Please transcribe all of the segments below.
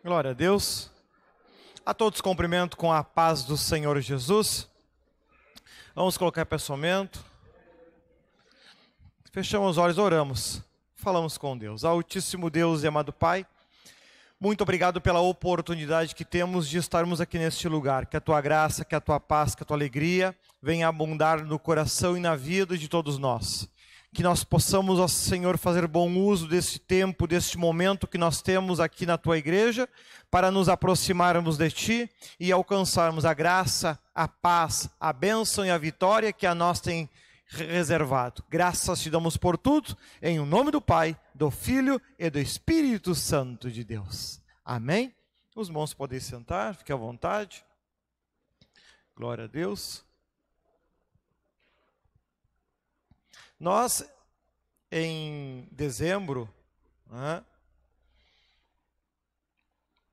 Glória a Deus. A todos cumprimento com a paz do Senhor Jesus. Vamos colocar pensamento. Fechamos os olhos, oramos. Falamos com Deus. Altíssimo Deus e amado Pai, muito obrigado pela oportunidade que temos de estarmos aqui neste lugar. Que a Tua graça, que a Tua paz, que a Tua alegria venha abundar no coração e na vida de todos nós. Que nós possamos, ó Senhor, fazer bom uso desse tempo, deste momento que nós temos aqui na Tua igreja, para nos aproximarmos de Ti e alcançarmos a graça, a paz, a bênção e a vitória que a nós tem reservado. Graças Te damos por tudo, em o nome do Pai, do Filho e do Espírito Santo de Deus. Amém? Os irmãos podem sentar, fiquem à vontade. Glória a Deus. Nós, em dezembro,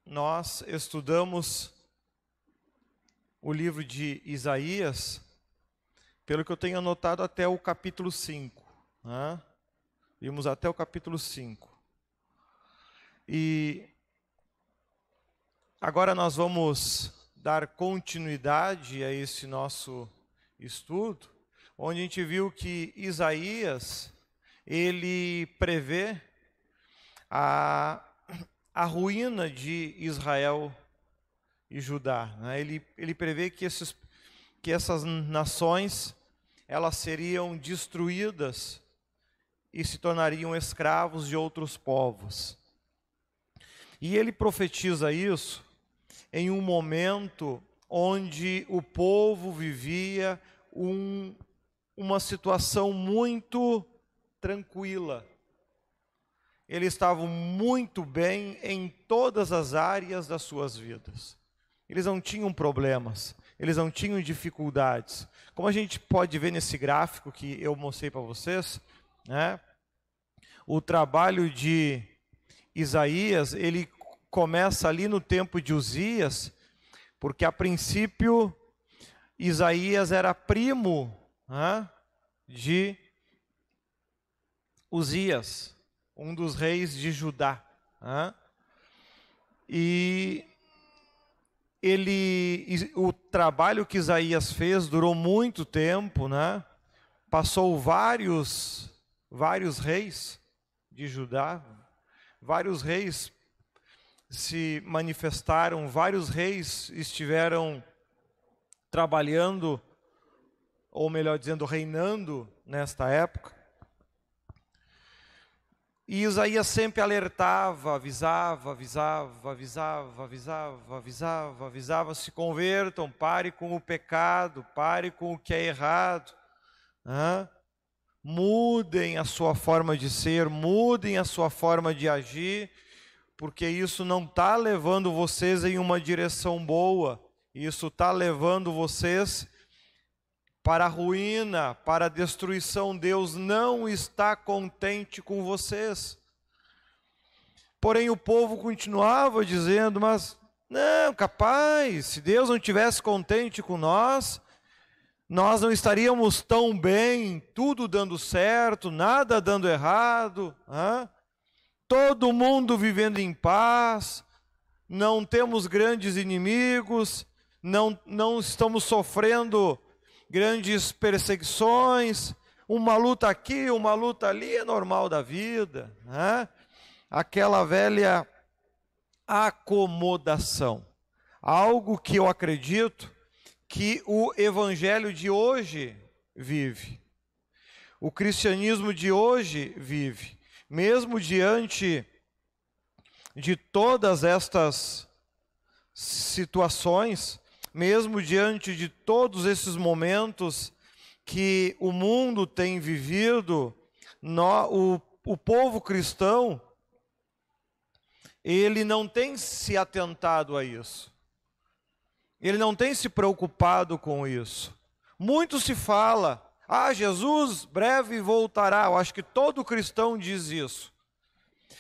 nós estudamos o livro de Isaías, pelo que eu tenho anotado, até o capítulo 5. Vimos até o capítulo 5. E agora nós vamos dar continuidade a esse nosso estudo, onde a gente viu que Isaías, ele prevê a ruína de Israel e Judá. Ele prevê que essas nações, elas seriam destruídas e se tornariam escravos de outros povos. E ele profetiza isso em um momento onde o povo vivia uma situação muito tranquila. Eles estavam muito bem em todas as áreas das suas vidas. Eles não tinham problemas, eles não tinham dificuldades. Como a gente pode ver nesse gráfico que eu mostrei para vocês, o trabalho de Isaías, ele começa ali no tempo de Uzias, porque a princípio Isaías era primo de Uzias, um dos reis de Judá. E o trabalho que Isaías fez durou muito tempo, Passou vários reis de Judá, vários reis se manifestaram, vários reis estiveram trabalhando, ou melhor dizendo, reinando nesta época. E Isaías sempre alertava, avisava, se convertam, pare com o pecado, pare com o que é errado. Mudem a sua forma de ser, mudem a sua forma de agir, porque isso não está levando vocês em uma direção boa, isso está levando vocês para a ruína, para a destruição. Deus não está contente com vocês. Porém o povo continuava dizendo, mas não, capaz, se Deus não estivesse contente com nós não estaríamos tão bem, tudo dando certo, nada dando errado, todo mundo vivendo em paz, não temos grandes inimigos, não estamos sofrendo grandes perseguições, uma luta aqui, uma luta ali, é normal da vida. Aquela velha acomodação. Algo que eu acredito que o evangelho de hoje vive. O cristianismo de hoje vive. Mesmo diante de todas estas situações, mesmo diante de todos esses momentos que o mundo tem vivido, o povo cristão, ele não tem se atentado a isso. Ele não tem se preocupado com isso. Muito se fala, Jesus breve voltará. Eu acho que todo cristão diz isso.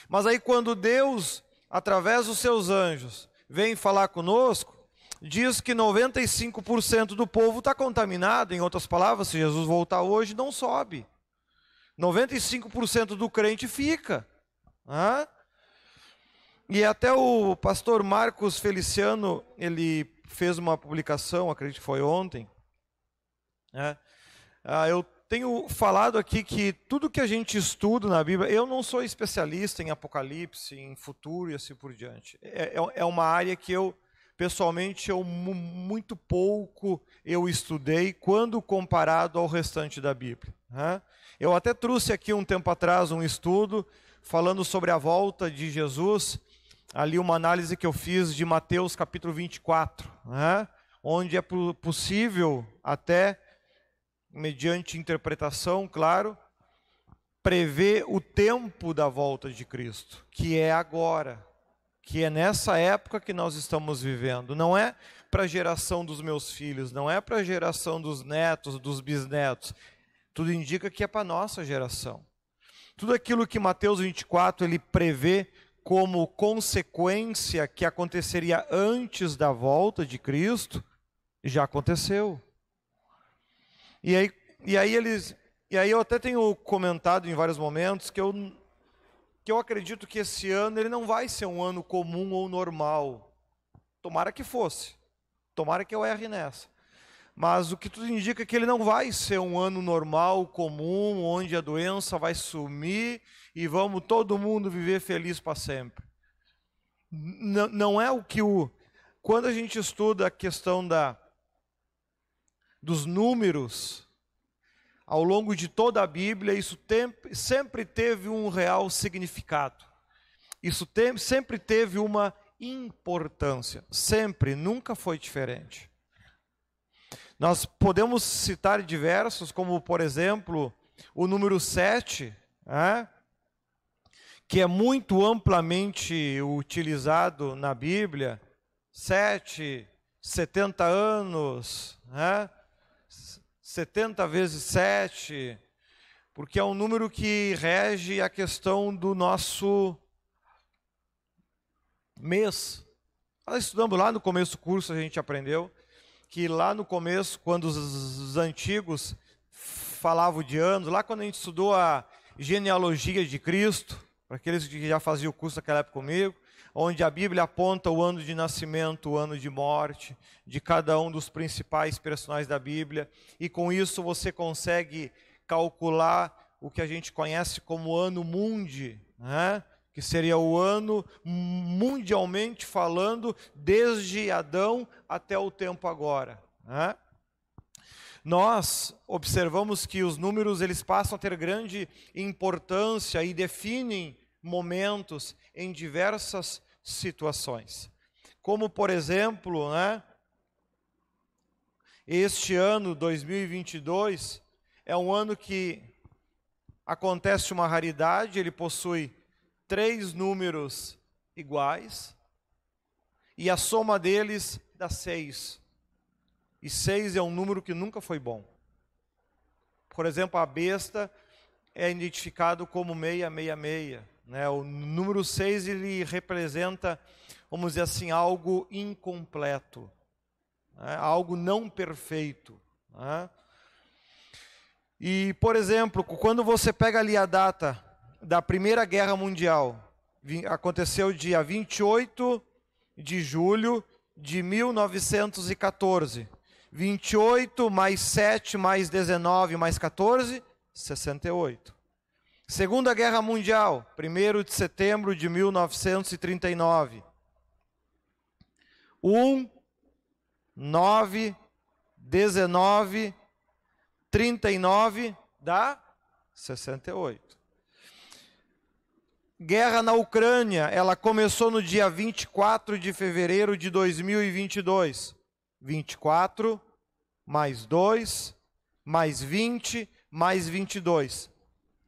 Mas aí quando Deus, através dos seus anjos, vem falar conosco, diz que 95% do povo está contaminado. Em outras palavras, se Jesus voltar hoje, não sobe. 95% do crente fica. E até o pastor Marcos Feliciano, ele fez uma publicação, acredito que foi ontem, né? Eu tenho falado aqui que tudo que a gente estuda na Bíblia, eu não sou especialista em Apocalipse, em futuro e assim por diante. É uma área que eu, pessoalmente, muito pouco eu estudei quando comparado ao restante da Bíblia, né? Eu até trouxe aqui um tempo atrás um estudo falando sobre a volta de Jesus, ali uma análise que eu fiz de Mateus capítulo 24, né? Onde é possível até, mediante interpretação, claro, prever o tempo da volta de Cristo, que é agora, que é nessa época que nós estamos vivendo. Não é para a geração dos meus filhos, não é para a geração dos netos, dos bisnetos. Tudo indica que é para a nossa geração. Tudo aquilo que Mateus 24 ele prevê como consequência que aconteceria antes da volta de Cristo, já aconteceu. E aí eu até tenho comentado em vários momentos que eu acredito que esse ano ele não vai ser um ano comum ou normal. Tomara que fosse. Tomara que eu erre nessa. Mas o que tudo indica é que ele não vai ser um ano normal, comum, onde a doença vai sumir e vamos todo mundo viver feliz para sempre. Não é o que quando a gente estuda a questão dos números, ao longo de toda a Bíblia, isso sempre teve um real significado. Isso sempre teve uma importância. Sempre, nunca foi diferente. Nós podemos citar diversos, como por exemplo, o número 7, que é muito amplamente utilizado na Bíblia. 7, 70 anos, 70 vezes 7, porque é um número que rege a questão do nosso mês. Nós estudamos lá no começo do curso, a gente aprendeu que lá no começo, quando os antigos falavam de anos, lá quando a gente estudou a genealogia de Cristo, para aqueles que já faziam o curso naquela época comigo, onde a Bíblia aponta o ano de nascimento, o ano de morte, de cada um dos principais personagens da Bíblia, e com isso você consegue calcular o que a gente conhece como ano mundi, que seria o ano mundialmente falando, desde Adão até o tempo agora. Nós observamos que os números eles passam a ter grande importância e definem momentos em diversas situações. Como, por exemplo, este ano, 2022, é um ano que acontece uma raridade, ele possui 3 números iguais, e a soma deles dá 6. E 6 é um número que nunca foi bom. Por exemplo, a besta é identificado como 666. O número 6 ele representa, vamos dizer assim, algo incompleto, algo não perfeito. E, por exemplo, quando você pega ali a data da Primeira Guerra Mundial, aconteceu dia 28 de julho de 1914. 28 mais 7 mais 19 mais 14, 68. Segunda Guerra Mundial, 1º de setembro de 1939. 1, 9, 19, 39 dá 68. Guerra na Ucrânia, ela começou no dia 24 de fevereiro de 2022. 24, mais 2, mais 20, mais 22.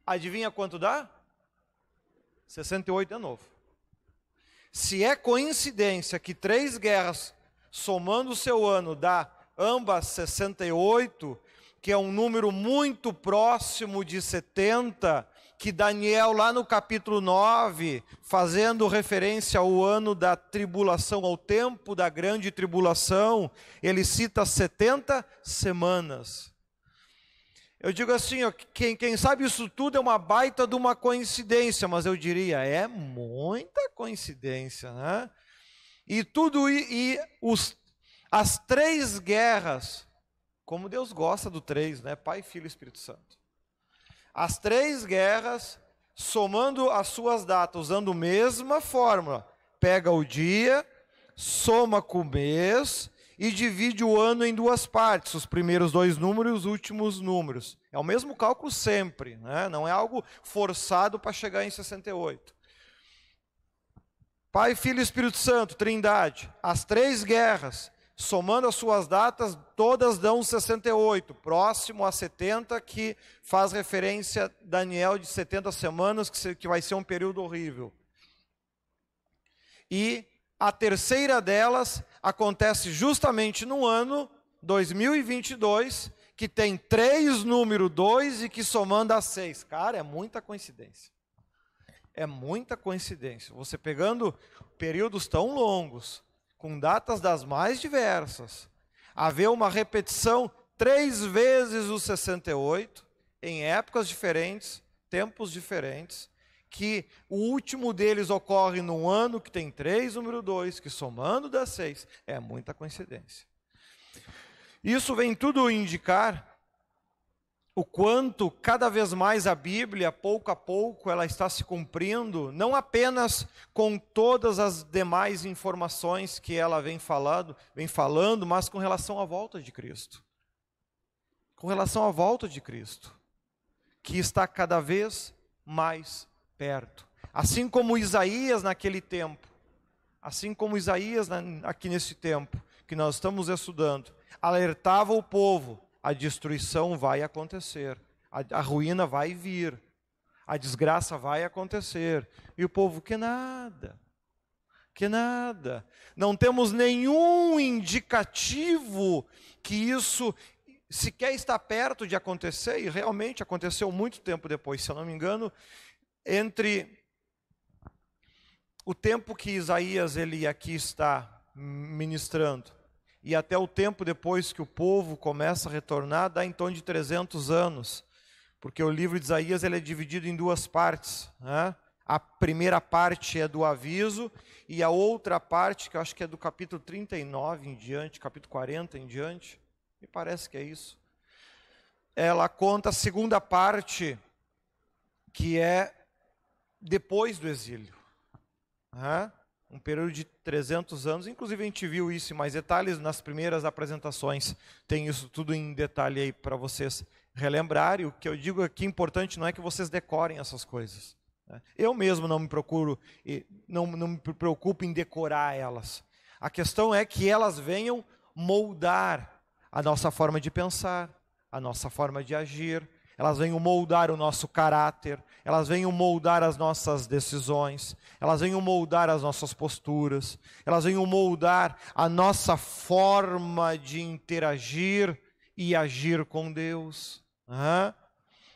Adivinha quanto dá? 68 de novo. Se é coincidência que 3 guerras, somando o seu ano, dá ambas 68, que é um número muito próximo de 70, que Daniel, lá no capítulo 9, fazendo referência ao ano da tribulação, ao tempo da grande tribulação, ele cita 70 semanas. Eu digo assim, ó, quem sabe isso tudo é uma baita de uma coincidência, mas eu diria, é muita coincidência, né? E tudo as 3 guerras, como Deus gosta do 3, né? Pai, Filho e Espírito Santo. As 3 guerras, somando as suas datas, usando a mesma fórmula. Pega o dia, soma com o mês e divide o ano em 2 partes, os primeiros 2 números e os últimos números. É o mesmo cálculo sempre, né? Não é algo forçado para chegar em 68. Pai, Filho e Espírito Santo, Trindade. As 3 guerras, somando as suas datas, todas dão 68, próximo a 70, que faz referência a Daniel de 70 semanas, que vai ser um período horrível. E a terceira delas acontece justamente no ano 2022, que tem 3 número 2 e que somando a 6. Cara, é muita coincidência. É muita coincidência. Você pegando períodos tão longos, com datas das mais diversas, haver uma repetição 3 vezes o 68, em épocas diferentes, tempos diferentes, que o último deles ocorre num ano que tem 3, número 2, que somando dá 6. É muita coincidência. Isso vem tudo indicar o quanto cada vez mais a Bíblia, pouco a pouco, ela está se cumprindo, não apenas com todas as demais informações que ela vem falando, mas com relação à volta de Cristo. Com relação à volta de Cristo, que está cada vez mais perto. Assim como Isaías naquele tempo, assim como Isaías aqui nesse tempo, que nós estamos estudando, alertava o povo, a destruição vai acontecer, a ruína vai vir, a desgraça vai acontecer. E o povo, que nada, que nada. Não temos nenhum indicativo que isso sequer está perto de acontecer, e realmente aconteceu muito tempo depois, se eu não me engano, entre o tempo que Isaías ele aqui está ministrando e até o tempo depois que o povo começa a retornar, dá em torno de 300 anos, porque o livro de Isaías ele é dividido em 2 partes, né? A primeira parte é do aviso, e a outra parte, que eu acho que é do capítulo 39 em diante, capítulo 40 em diante, me parece que é isso, ela conta a segunda parte, que é depois do exílio, né? Um período de 300 anos, inclusive a gente viu isso em mais detalhes nas primeiras apresentações, tem isso tudo em detalhe aí para vocês relembrarem. O que eu digo aqui importante não é que vocês decorem essas coisas, né? Eu mesmo não me preocupo em decorar elas. A questão é que elas venham moldar a nossa forma de pensar, a nossa forma de agir, elas venham moldar o nosso caráter, elas venham moldar as nossas decisões, elas venham moldar as nossas posturas, elas venham moldar a nossa forma de interagir e agir com Deus.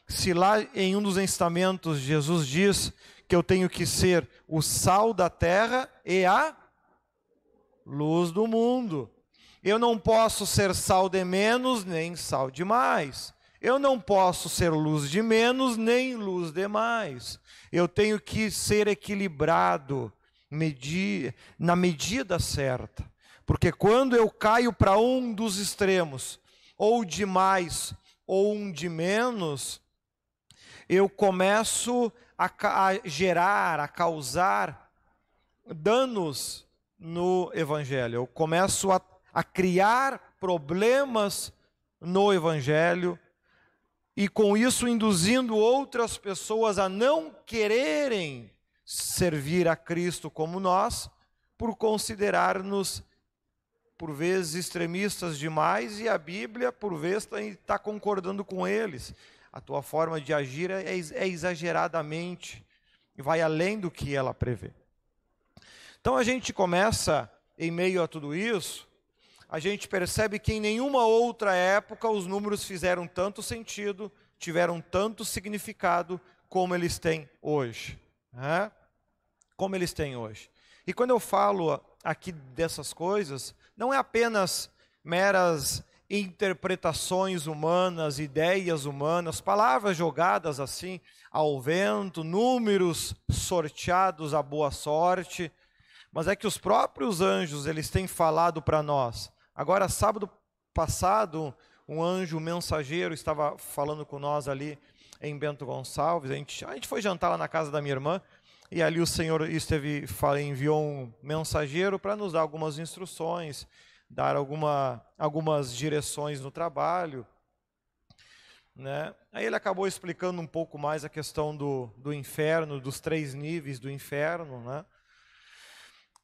Se lá em um dos ensinamentos Jesus diz que eu tenho que ser o sal da terra e a luz do mundo, eu não posso ser sal de menos nem sal de mais. Eu não posso ser luz de menos, nem luz de mais. Eu tenho que ser equilibrado, na medida certa. Porque quando eu caio para um dos extremos, ou de mais, ou um de menos, eu começo a gerar, a causar danos no Evangelho. Eu começo a criar problemas no Evangelho, e com isso induzindo outras pessoas a não quererem servir a Cristo como nós, por considerar-nos, por vezes, extremistas demais, e a Bíblia, por vezes, está concordando com eles. A tua forma de agir é exageradamente, e vai além do que ela prevê. Então a gente começa, em meio a tudo isso, a gente percebe que em nenhuma outra época os números fizeram tanto sentido, tiveram tanto significado como eles têm hoje, né? Como eles têm hoje. E quando eu falo aqui dessas coisas, não é apenas meras interpretações humanas, ideias humanas, palavras jogadas assim ao vento, números sorteados à boa sorte, mas é que os próprios anjos, eles têm falado para nós. Agora, sábado passado, um anjo mensageiro estava falando com nós ali em Bento Gonçalves. A gente foi jantar lá na casa da minha irmã, e ali o Senhor enviou um mensageiro para nos dar algumas instruções, dar algumas direções no trabalho, né? Aí ele acabou explicando um pouco mais a questão do inferno, dos 3 níveis do inferno, né?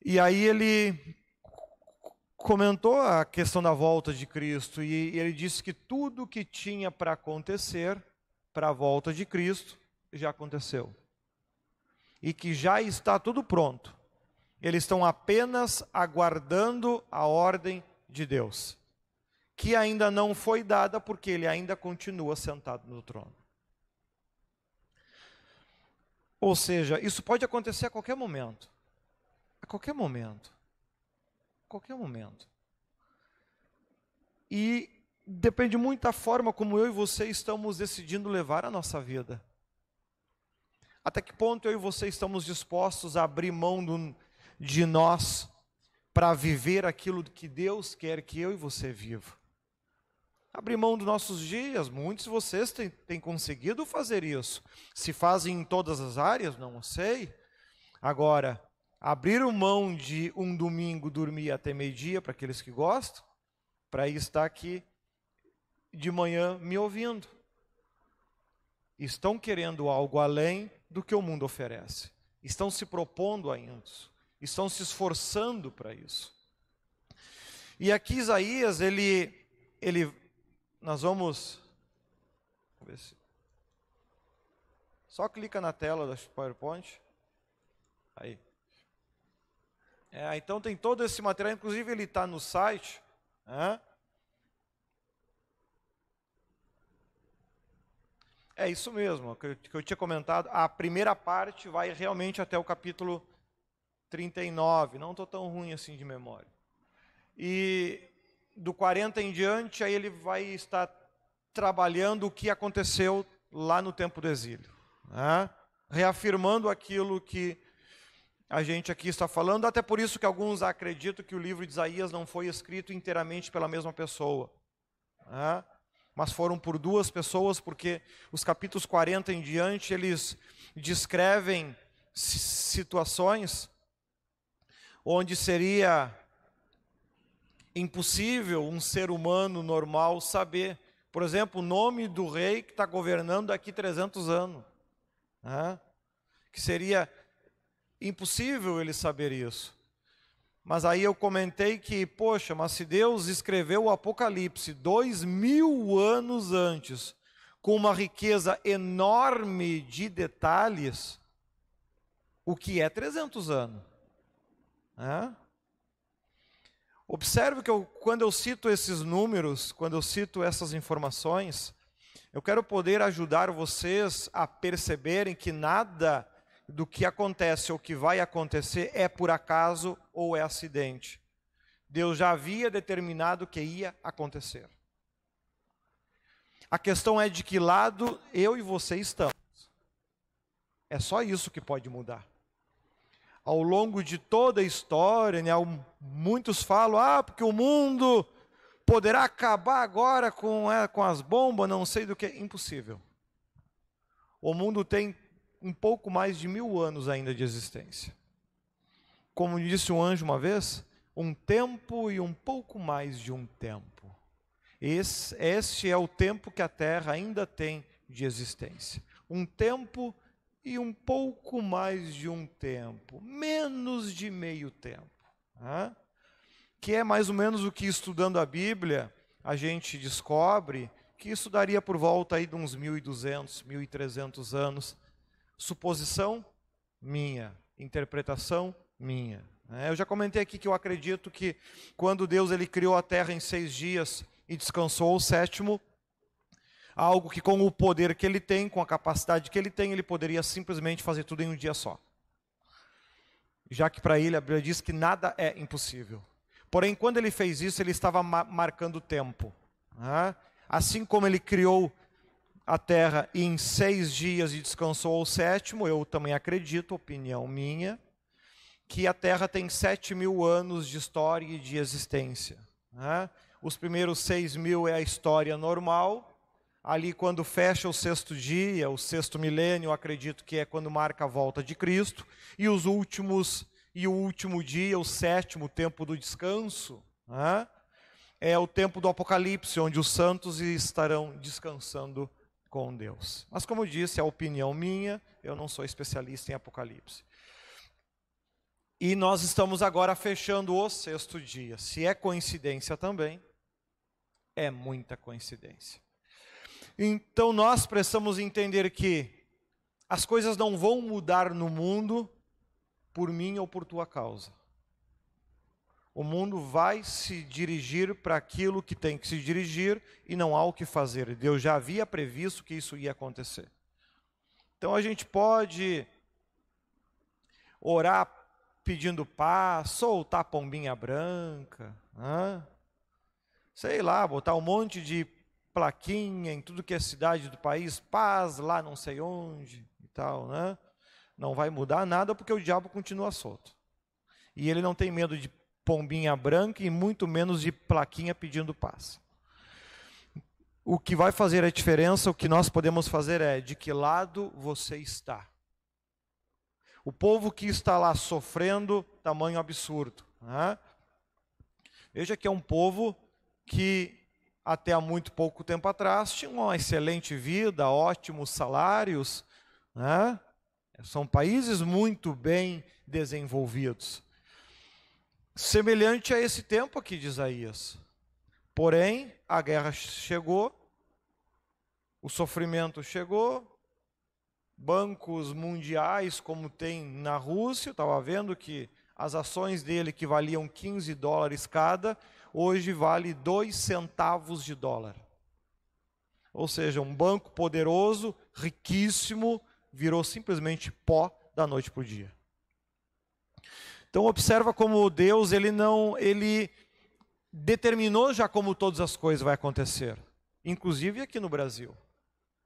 E aí ele comentou a questão da volta de Cristo, e ele disse que tudo que tinha para acontecer para a volta de Cristo já aconteceu. E que já está tudo pronto. Eles estão apenas aguardando a ordem de Deus, que ainda não foi dada porque ele ainda continua sentado no trono. Ou seja, isso pode acontecer a qualquer momento. A qualquer momento. A qualquer momento. E depende muito da forma como eu e você estamos decidindo levar a nossa vida. Até que ponto eu e você estamos dispostos a abrir mão de nós para viver aquilo que Deus quer que eu e você viva. Abrir mão dos nossos dias. Muitos de vocês têm conseguido fazer isso. Se fazem em todas as áreas, não sei. Agora, abrir mão de um domingo dormir até meio-dia, para aqueles que gostam, para estar aqui de manhã me ouvindo. Estão querendo algo além do que o mundo oferece. Estão se propondo a isso. Estão se esforçando para isso. E aqui Isaías, nós vamos ver se... Só clica na tela da PowerPoint. Aí. Então tem todo esse material, inclusive ele está no site. É isso mesmo, que eu tinha comentado. A primeira parte vai realmente até o capítulo 39. Não estou tão ruim assim de memória. E do 40 em diante, aí ele vai estar trabalhando o que aconteceu lá no tempo do exílio. Reafirmando aquilo que a gente aqui está falando, até por isso que alguns acreditam que o livro de Isaías não foi escrito inteiramente pela mesma pessoa. Mas foram por 2 pessoas, porque os capítulos 40 em diante, eles descrevem situações onde seria impossível um ser humano normal saber. Por exemplo, o nome do rei que está governando daqui 300 anos. Que seria impossível ele saber isso. Mas aí eu comentei que, poxa, mas se Deus escreveu o Apocalipse 2000 anos antes, com uma riqueza enorme de detalhes, o que é 300 anos? Observe que quando eu cito esses números, quando eu cito essas informações, eu quero poder ajudar vocês a perceberem que nada do que acontece ou que vai acontecer é por acaso ou é acidente. Deus já havia determinado que ia acontecer. A questão é de que lado eu e você estamos. É só isso que pode mudar. Ao longo de toda a história, muitos falam, porque o mundo poderá acabar agora com as bombas, não sei do que. Impossível. O mundo tem um pouco mais de 1000 anos ainda de existência. Como disse um anjo uma vez, um tempo e um pouco mais de um tempo. Este é o tempo que a Terra ainda tem de existência. Um tempo e um pouco mais de um tempo, menos de meio tempo. Que é mais ou menos o que, estudando a Bíblia, a gente descobre que isso daria por volta aí de uns 1200, 1300 anos. Suposição minha, interpretação minha. Eu já comentei aqui que eu acredito que quando Deus ele criou a terra em 6 dias e descansou o 7º, algo que com o poder que ele tem, com a capacidade que ele tem, ele poderia simplesmente fazer tudo em um dia só. Já que para ele a Bíblia diz que nada é impossível. Porém, quando ele fez isso, ele estava marcando o tempo. Assim como ele criou a terra em 6 dias e descansou ao 7º, eu também acredito, opinião minha, que a terra tem 7.000 anos de história e de existência. Os primeiros 6.000 é a história normal. Ali quando fecha o 6º dia, o 6º milênio, acredito que é quando marca a volta de Cristo. E o último dia, o 7º, o tempo do descanso, é o tempo do Apocalipse, onde os santos estarão descansando com Deus. Mas como eu disse, é a opinião minha, eu não sou especialista em Apocalipse. E nós estamos agora fechando o 6º dia. Se é coincidência também, é muita coincidência. Então nós precisamos entender que as coisas não vão mudar no mundo por mim ou por tua causa. O mundo vai se dirigir para aquilo que tem que se dirigir e não há o que fazer. Deus já havia previsto que isso ia acontecer. Então a gente pode orar pedindo paz, soltar pombinha branca, sei lá, botar um monte de plaquinha em tudo que é cidade do país, paz lá não sei onde e tal, Não vai mudar nada porque o diabo continua solto. E ele não tem medo de pombinha branca e muito menos de plaquinha pedindo paz. O que vai fazer a diferença, o que nós podemos fazer é de que lado você está. O povo que está lá sofrendo tamanho absurdo. Veja que é um povo que até há muito pouco tempo atrás tinha uma excelente vida, ótimos salários. São países muito bem desenvolvidos. Semelhante a esse tempo aqui de Isaías. Porém, a guerra chegou, o sofrimento chegou, bancos mundiais, como tem na Rússia, eu estava vendo que as ações dele que valiam $15 cada, hoje vale 2 centavos de dólar. Ou seja, um banco poderoso, riquíssimo, virou simplesmente pó da noite para o dia. Então observa como Deus, ele determinou já como todas as coisas vão acontecer. Inclusive aqui no Brasil.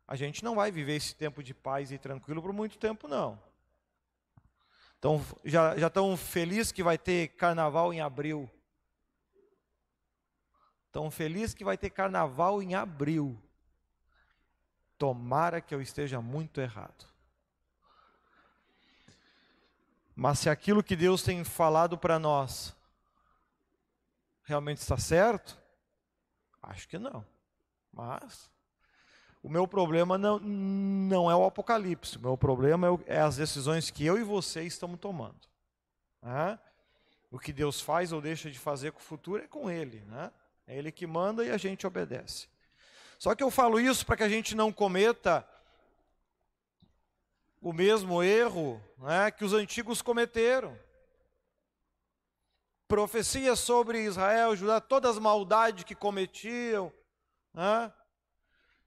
A gente não vai viver esse tempo de paz e tranquilo por muito tempo, não. Então, já estão felizes que vai ter carnaval em abril. Estão felizes que vai ter carnaval em abril. Tomara que eu esteja muito errado. Mas se aquilo que Deus tem falado para nós realmente está certo, acho que não. Mas o meu problema não é o Apocalipse. O meu problema é as decisões que eu e você estamos tomando. O que Deus faz ou deixa de fazer com o futuro é com Ele. É Ele que manda e a gente obedece. Só que eu falo isso para que a gente não cometa o mesmo erro que os antigos cometeram. Profecias sobre Israel, Judá, todas as maldades que cometiam.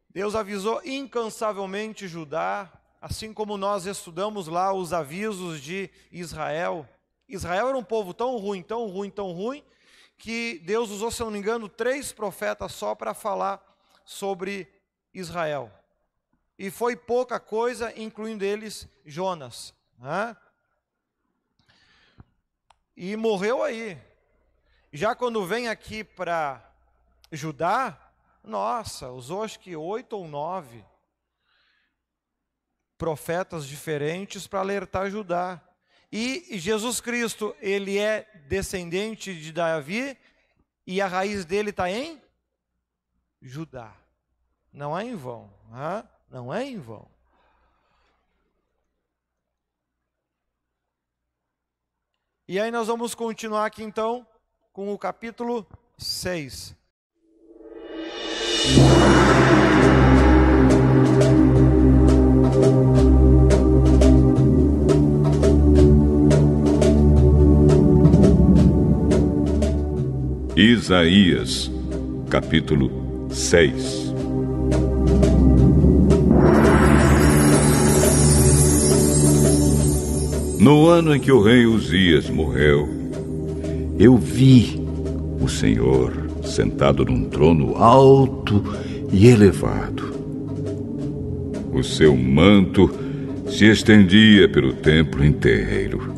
Deus avisou incansavelmente Judá, assim como nós estudamos lá os avisos de Israel. Israel era um povo tão ruim, tão ruim, tão ruim, que Deus usou, se não me engano, 3 profetas só para falar sobre Israel. E foi pouca coisa, incluindo eles Jonas. E morreu aí. Já quando vem aqui para Judá, nossa, usou acho que 8 ou 9 profetas diferentes para alertar Judá. E Jesus Cristo, ele é descendente de Davi e a raiz dele está em Judá. Não é em vão. Não é em vão. E aí nós vamos continuar aqui então com o capítulo 6. Isaías, capítulo 6. No ano em que o rei Uzias morreu, eu vi o Senhor sentado num trono alto e elevado. O seu manto se estendia pelo templo inteiro,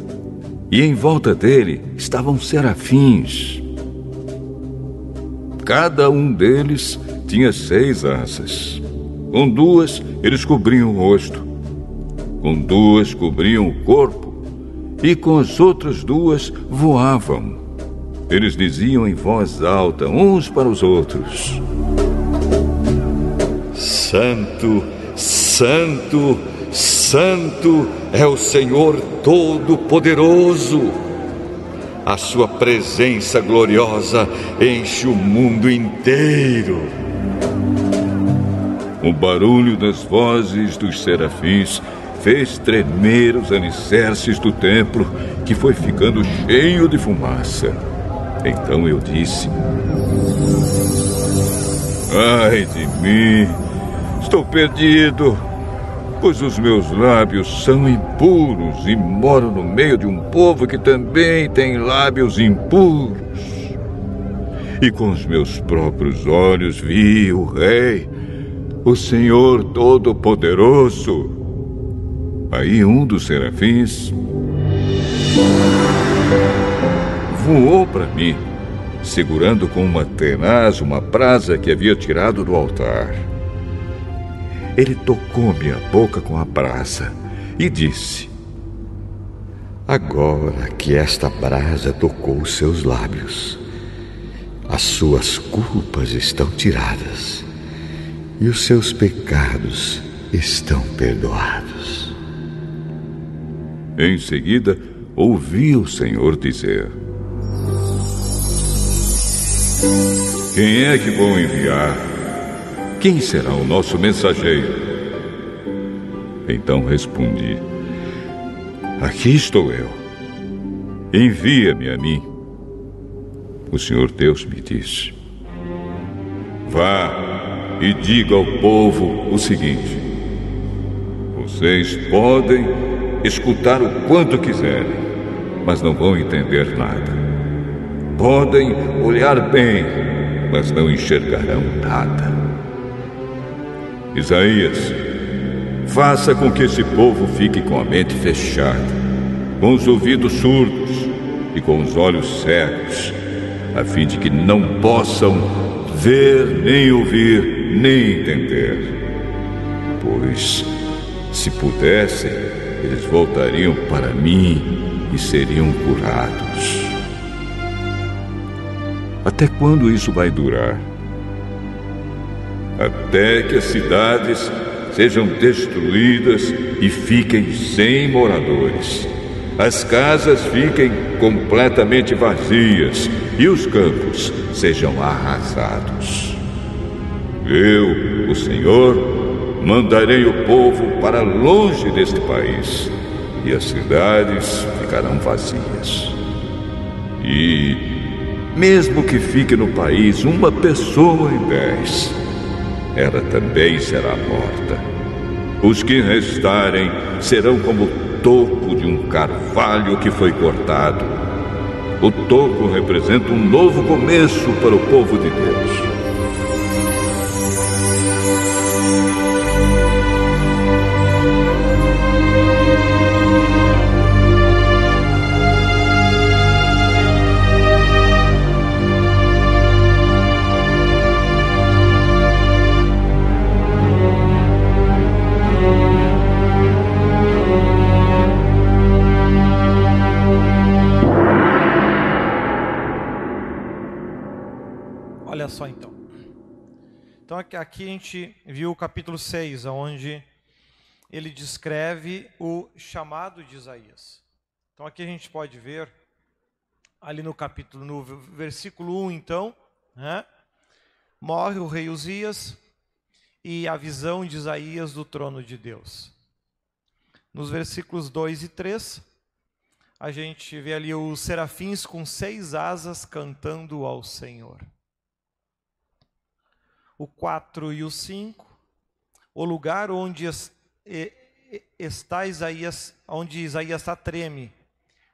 e em volta dele estavam serafins. Cada um deles tinha 6 asas. Com 2 eles cobriam o rosto, com 2 cobriam o corpo, e com as outras 2 voavam. Eles diziam em voz alta uns para os outros: Santo, Santo, Santo é o Senhor Todo-Poderoso. A sua presença gloriosa enche o mundo inteiro. O barulho das vozes dos serafins fez tremer os alicerces do templo, que foi ficando cheio de fumaça. Então eu disse: ai de mim, estou perdido, pois os meus lábios são impuros e moro no meio de um povo que também tem lábios impuros. E com os meus próprios olhos vi o Rei, o Senhor Todo-Poderoso. Aí um dos serafins voou para mim, segurando com uma tenaz uma brasa que havia tirado do altar. Ele tocou minha boca com a brasa e disse: agora que esta brasa tocou os seus lábios, as suas culpas estão tiradas e os seus pecados estão perdoados. Em seguida, ouvi o Senhor dizer: quem é que vou enviar? Quem será o nosso mensageiro? Então respondi: aqui estou eu. Envia-me a mim. O Senhor Deus me disse: vá e diga ao povo o seguinte: vocês podem escutar o quanto quiserem, mas não vão entender nada. Podem olhar bem, mas não enxergarão nada. Isaías, faça com que esse povo fique com a mente fechada, com os ouvidos surdos e com os olhos cegos, a fim de que não possam ver, nem ouvir, nem entender. Pois, se pudessem, eles voltariam para mim e seriam curados. Até quando isso vai durar? Até que as cidades sejam destruídas e fiquem sem moradores. As casas fiquem completamente vazias e os campos sejam arrasados. Eu, o Senhor, mandarei o povo para longe deste país e as cidades ficarão vazias. E, mesmo que fique no país uma pessoa em 10, ela também será morta. Os que restarem serão como o toco de um carvalho que foi cortado. O toco representa um novo começo para o povo de Deus. Olha só então. Então aqui a gente viu o capítulo 6, onde ele descreve o chamado de Isaías. Então aqui a gente pode ver, ali no capítulo, no versículo 1 então, né, morre o rei Uzias e a visão de Isaías do trono de Deus. Nos versículos 2 e 3, a gente vê ali os serafins com 6 asas cantando ao Senhor. O 4 e o 5, o lugar onde está Isaías, onde Isaías está treme,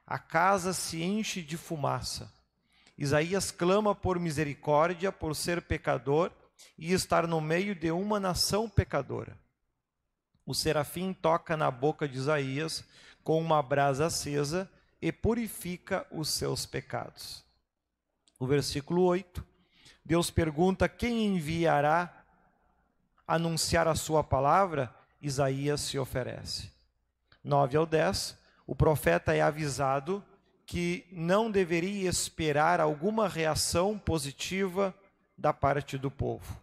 a casa se enche de fumaça, Isaías clama por misericórdia, por ser pecador e estar no meio de uma nação pecadora. O serafim toca na boca de Isaías com uma brasa acesa e purifica os seus pecados. O versículo 8, Deus pergunta quem enviará anunciar a sua palavra. Isaías se oferece. 9 ao 10, o profeta é avisado que não deveria esperar alguma reação positiva da parte do povo.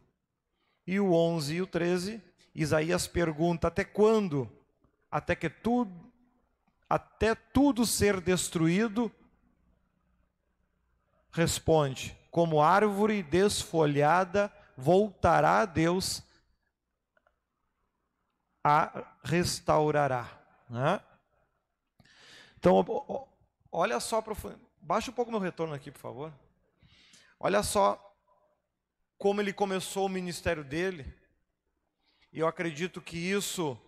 E o 11 e o 13, Isaías pergunta: até quando? Até tudo ser destruído? Responde: como árvore desfolhada, voltará a Deus, a restaurará. Né? Então, olha só, baixa um pouco meu retorno aqui, por favor. Olha só como ele começou o ministério dele. E eu acredito que isso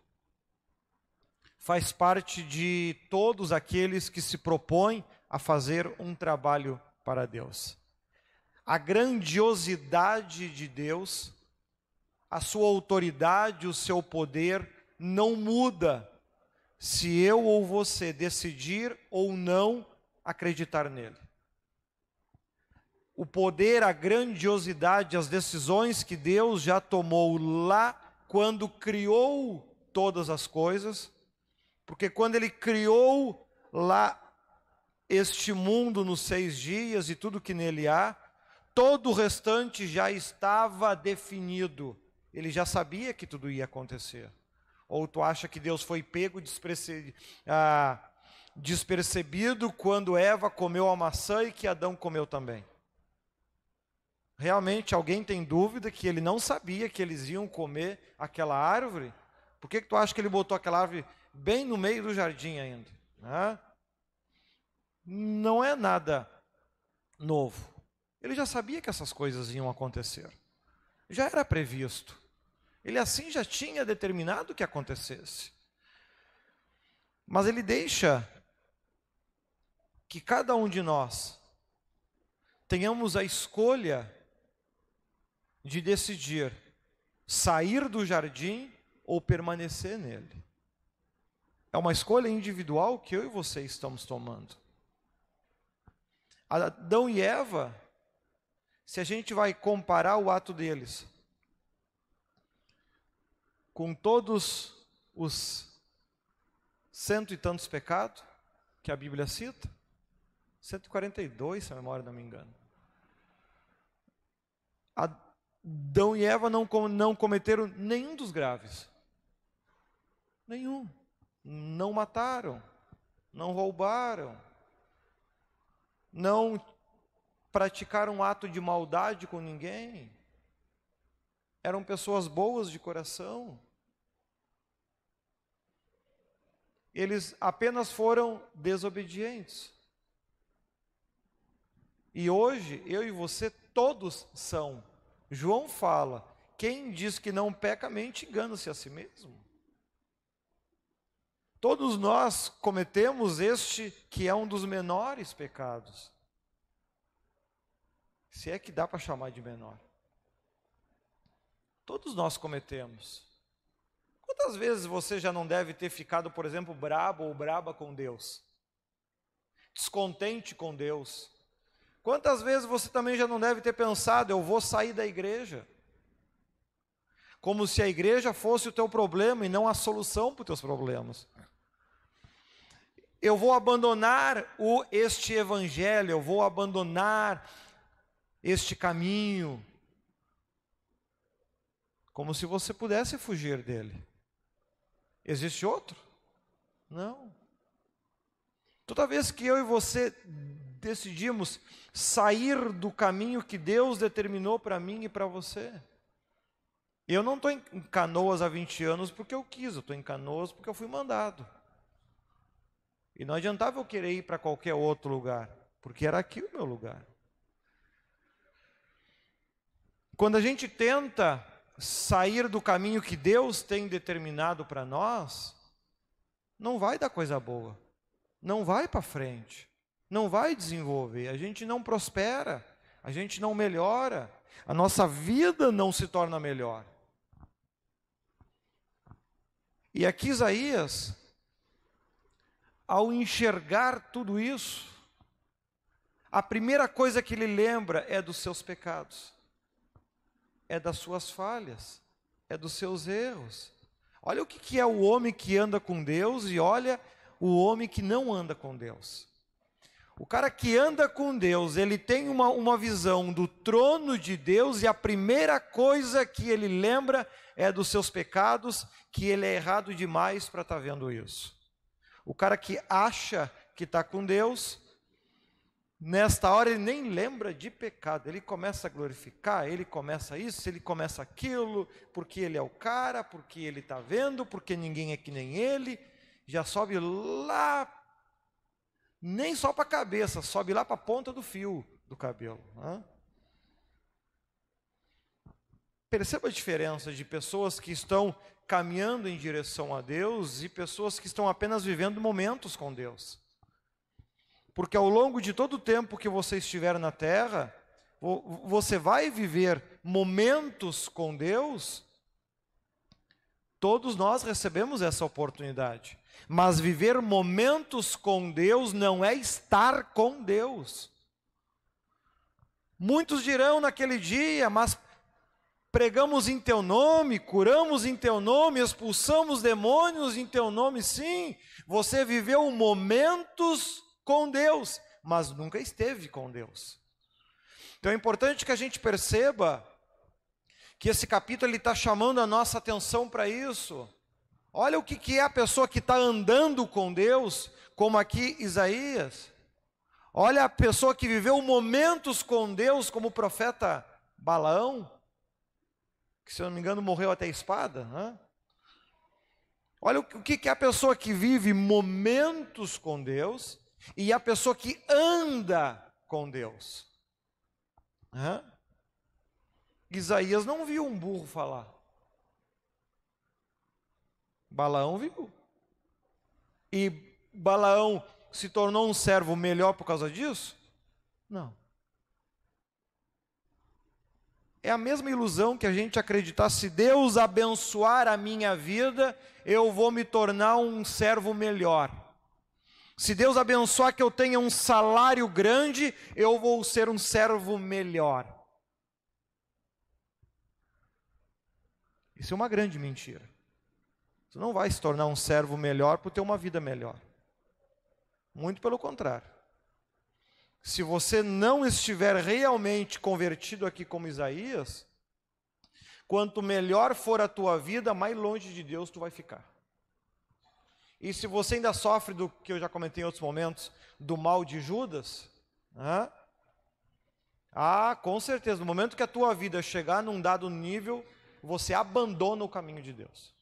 faz parte de todos aqueles que se propõem a fazer um trabalho para Deus. A grandiosidade de Deus, a sua autoridade, o seu poder não muda se eu ou você decidir ou não acreditar nele. O poder, a grandiosidade, as decisões que Deus já tomou lá quando criou todas as coisas, porque quando ele criou lá este mundo nos 6 dias e tudo que nele há, todo o restante já estava definido. Ele já sabia que tudo ia acontecer. Ou tu acha que Deus foi pego despercebido quando Eva comeu a maçã e que Adão comeu também? Realmente alguém tem dúvida que ele não sabia que eles iam comer aquela árvore? Por que tu acha que ele botou aquela árvore bem no meio do jardim ainda? Não é nada novo. Ele já sabia que essas coisas iam acontecer. Já era previsto. Ele assim já tinha determinado que acontecesse. Mas ele deixa que cada um de nós tenhamos a escolha de decidir sair do jardim ou permanecer nele. É uma escolha individual que eu e você estamos tomando. Adão e Eva, se a gente vai comparar o ato deles com todos os 100 e tantos pecados que a Bíblia cita, 142, se a memória não me engana. Adão e Eva não cometeram nenhum dos graves. Nenhum. Não mataram, não roubaram, não praticaram um ato de maldade com ninguém. Eram pessoas boas de coração. Eles apenas foram desobedientes. E hoje, eu e você, todos são. João fala, quem diz que não peca, mente, engana-se a si mesmo. Todos nós cometemos este que é um dos menores pecados. Se é que dá para chamar de menor. Todos nós cometemos. Quantas vezes você já não deve ter ficado, por exemplo, brabo ou braba com Deus? Descontente com Deus? Quantas vezes você também já não deve ter pensado, eu vou sair da igreja? Como se a igreja fosse o teu problema e não a solução para os teus problemas. Eu vou abandonar este evangelho, eu vou abandonar este caminho. Como se você pudesse fugir dele. Existe outro? Não. Toda vez que eu e você decidimos sair do caminho que Deus determinou para mim e para você. Eu não estou em Canoas há 20 anos porque eu quis, eu estou em Canoas porque eu fui mandado. E não adiantava eu querer ir para qualquer outro lugar, porque era aqui o meu lugar. Quando a gente tenta sair do caminho que Deus tem determinado para nós, não vai dar coisa boa, não vai para frente. não vai desenvolver, a gente não prospera, a gente não melhora, a nossa vida não se torna melhor. E aqui Isaías, ao enxergar tudo isso, a primeira coisa que ele lembra é dos seus pecados, é das suas falhas, é dos seus erros. Olha o que é o homem que anda com Deus e olha o homem que não anda com Deus. O cara que anda com Deus, ele tem uma visão do trono de Deus e a primeira coisa que ele lembra é dos seus pecados, que ele é errado demais para estar vendo isso. O cara que acha que está com Deus, nesta hora ele nem lembra de pecado, ele começa a glorificar, ele começa isso, ele começa aquilo, porque ele é o cara, porque ele está vendo, porque ninguém é que nem ele, já sobe lá, nem só para a cabeça, sobe lá para a ponta do fio do cabelo. Perceba a diferença de pessoas que estão caminhando em direção a Deus e pessoas que estão apenas vivendo momentos com Deus. Porque ao longo de todo o tempo que você estiver na terra, você vai viver momentos com Deus. Todos nós recebemos essa oportunidade. Mas viver momentos com Deus não é estar com Deus. Muitos dirão naquele dia, mas pregamos em teu nome, curamos em teu nome, expulsamos demônios em teu nome. Sim, você viveu momentos com Deus, mas nunca esteve com Deus. Então é importante que a gente perceba que esse capítulo está chamando a nossa atenção para isso. Olha o que é a pessoa que está andando com Deus, como aqui Isaías. Olha a pessoa que viveu momentos com Deus, como o profeta Balaão, que se eu não me engano morreu até a espada. Olha o que é a pessoa que vive momentos com Deus e a pessoa que anda com Deus. Isaías não viu um burro falar. Balaão viu. E Balaão se tornou um servo melhor por causa disso? Não. É a mesma ilusão que a gente acreditar, se Deus abençoar a minha vida, eu vou me tornar um servo melhor. Se Deus abençoar que eu tenha um salário grande, eu vou ser um servo melhor. Isso é uma grande mentira. Você não vai se tornar um servo melhor por ter uma vida melhor. Muito pelo contrário. Se você não estiver realmente convertido aqui como Isaías, quanto melhor for a tua vida, mais longe de Deus tu vai ficar. E se você ainda sofre do que eu já comentei em outros momentos, do mal de Judas, com certeza, no momento que a tua vida chegar num dado nível, você abandona o caminho de Deus.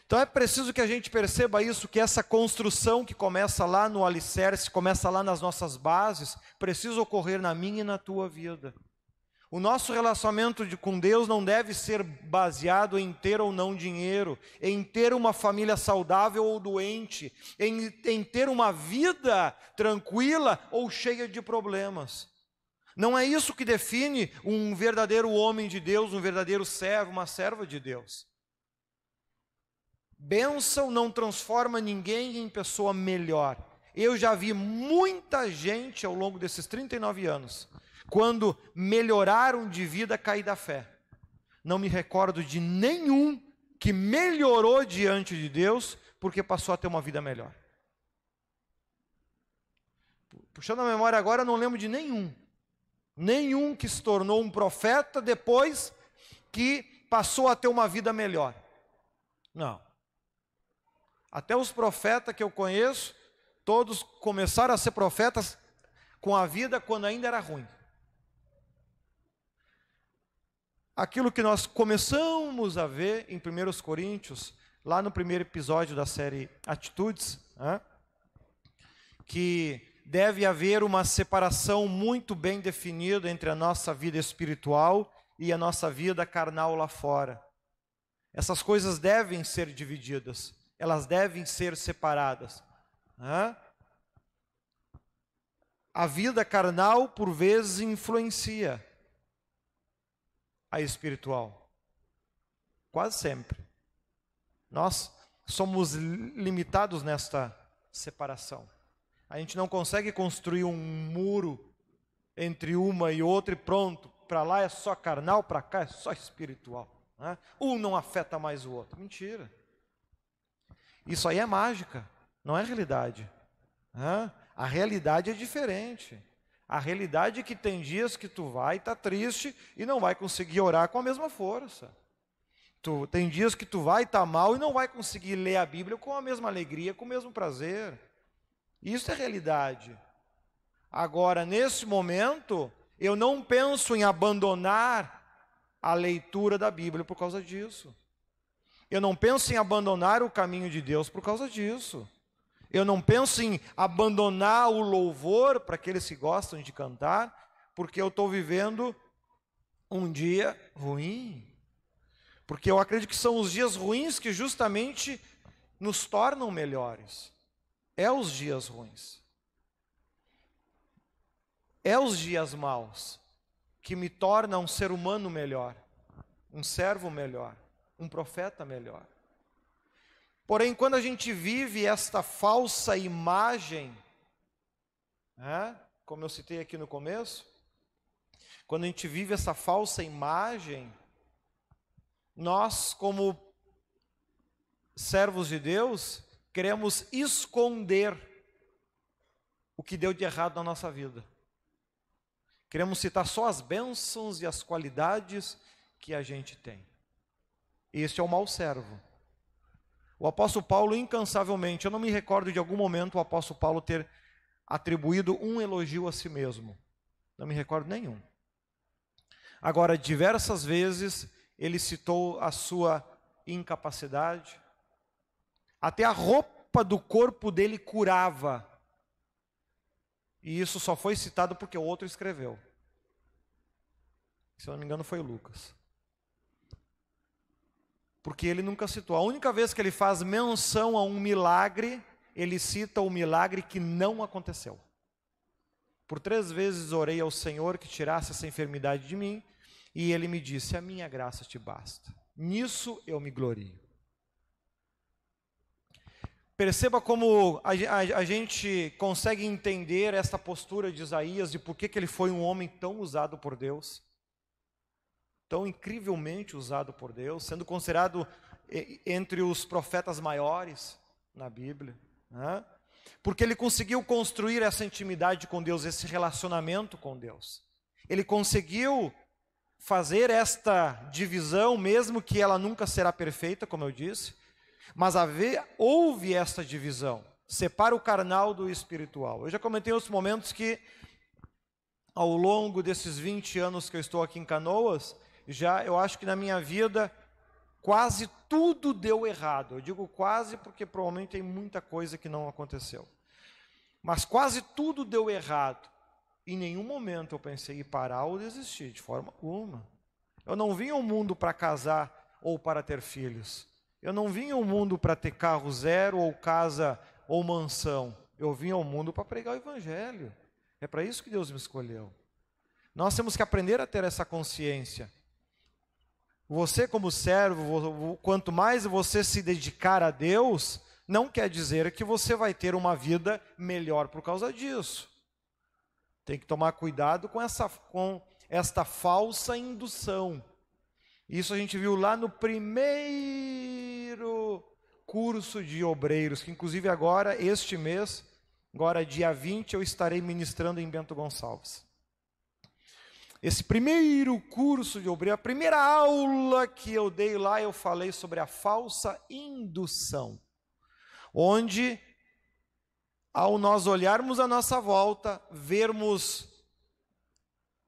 Então é preciso que a gente perceba isso, que essa construção que começa lá no alicerce, começa lá nas nossas bases, precisa ocorrer na minha e na tua vida. O nosso relacionamento com Deus não deve ser baseado em ter ou não dinheiro, em ter uma família saudável ou doente, em ter uma vida tranquila ou cheia de problemas. Não é isso que define um verdadeiro homem de Deus, um verdadeiro servo, uma serva de Deus. Bênção não transforma ninguém em pessoa melhor. Eu já vi muita gente ao longo desses 39 anos, quando melhoraram de vida, cair da fé. Não me recordo de nenhum que melhorou diante de Deus porque passou a ter uma vida melhor. Puxando a memória agora, não lembro de nenhum que se tornou um profeta depois que passou a ter uma vida melhor. Não. Até os profetas que eu conheço, todos começaram a ser profetas com a vida quando ainda era ruim. Aquilo que nós começamos a ver em 1 Coríntios, lá no primeiro episódio da série Atitudes, que deve haver uma separação muito bem definida entre a nossa vida espiritual e a nossa vida carnal lá fora. Essas coisas devem ser divididas, elas devem ser separadas. a vida carnal, por vezes, influencia a espiritual. Quase sempre. Nós somos limitados nesta separação. A gente não consegue construir um muro entre uma e outra e pronto. Para lá é só carnal, para cá é só espiritual. Né? Um não afeta mais o outro. Mentira. Isso aí é mágica, não é realidade. A realidade é diferente. A realidade é que tem dias que tu vai estar triste e não vai conseguir orar com a mesma força. Tem dias que tu vai estar mal e não vai conseguir ler a Bíblia com a mesma alegria, com o mesmo prazer. Isso é realidade. Agora, nesse momento, eu não penso em abandonar a leitura da Bíblia por causa disso. Eu não penso em abandonar o caminho de Deus por causa disso. Eu não penso em abandonar o louvor para aqueles que gostam de cantar, porque eu estou vivendo um dia ruim. Porque eu acredito que são os dias ruins que justamente nos tornam melhores. É os dias ruins. É os dias maus que me tornam um ser humano melhor, um servo melhor, um profeta melhor. Porém, quando a gente vive esta falsa imagem, como eu citei aqui no começo, quando a gente vive essa falsa imagem, nós, como servos de Deus, queremos esconder o que deu de errado na nossa vida. Queremos citar só as bênçãos e as qualidades que a gente tem. Este é o mau servo. O apóstolo Paulo, incansavelmente, eu não me recordo de algum momento o apóstolo Paulo ter atribuído um elogio a si mesmo. Não me recordo nenhum. Agora, diversas vezes, ele citou a sua incapacidade. Até a roupa do corpo dele curava. E isso só foi citado porque o outro escreveu. Se eu não me engano, foi Lucas. Porque ele nunca citou. A única vez que ele faz menção a um milagre, ele cita o milagre que não aconteceu. Por 3 vezes orei ao Senhor que tirasse essa enfermidade de mim, e ele me disse: a minha graça te basta. Nisso eu me glorio. Perceba como a gente consegue entender essa postura de Isaías, de por que ele foi um homem tão usado por Deus, tão incrivelmente usado por Deus, sendo considerado entre os profetas maiores na Bíblia, né? Porque ele conseguiu construir essa intimidade com Deus, esse relacionamento com Deus. Ele conseguiu fazer esta divisão, mesmo que ela nunca será perfeita, como eu disse, mas houve esta divisão, separa o carnal do espiritual. Eu já comentei em outros momentos que, ao longo desses 20 anos que eu estou aqui em Canoas, eu acho que na minha vida, quase tudo deu errado. Eu digo quase porque provavelmente tem muita coisa que não aconteceu. Mas quase tudo deu errado. Em nenhum momento eu pensei em parar ou desistir, de forma alguma. Eu não vim ao mundo para casar ou para ter filhos. Eu não vim ao mundo para ter carro zero, ou casa, ou mansão. Eu vim ao mundo para pregar o Evangelho. É para isso que Deus me escolheu. Nós temos que aprender a ter essa consciência. Você, como servo, quanto mais você se dedicar a Deus, não quer dizer que você vai ter uma vida melhor por causa disso. Tem que tomar cuidado com esta falsa indução. Isso a gente viu lá no primeiro curso de obreiros, que inclusive agora, este mês, agora dia 20, eu estarei ministrando em Bento Gonçalves. Esse primeiro curso de obreiro, a primeira aula que eu dei lá, eu falei sobre a falsa indução, onde, ao nós olharmos à nossa volta, vermos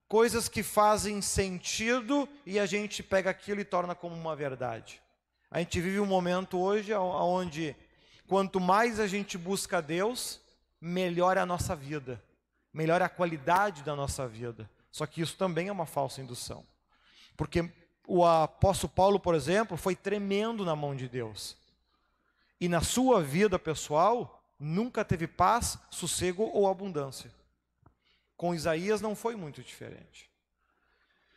coisas que fazem sentido e a gente pega aquilo e torna como uma verdade. A gente vive um momento hoje onde, quanto mais a gente busca Deus, melhor é a nossa vida, melhor é a qualidade da nossa vida. Só que isso também é uma falsa indução. Porque o apóstolo Paulo, por exemplo, foi tremendo na mão de Deus. E na sua vida pessoal, nunca teve paz, sossego ou abundância. Com Isaías não foi muito diferente.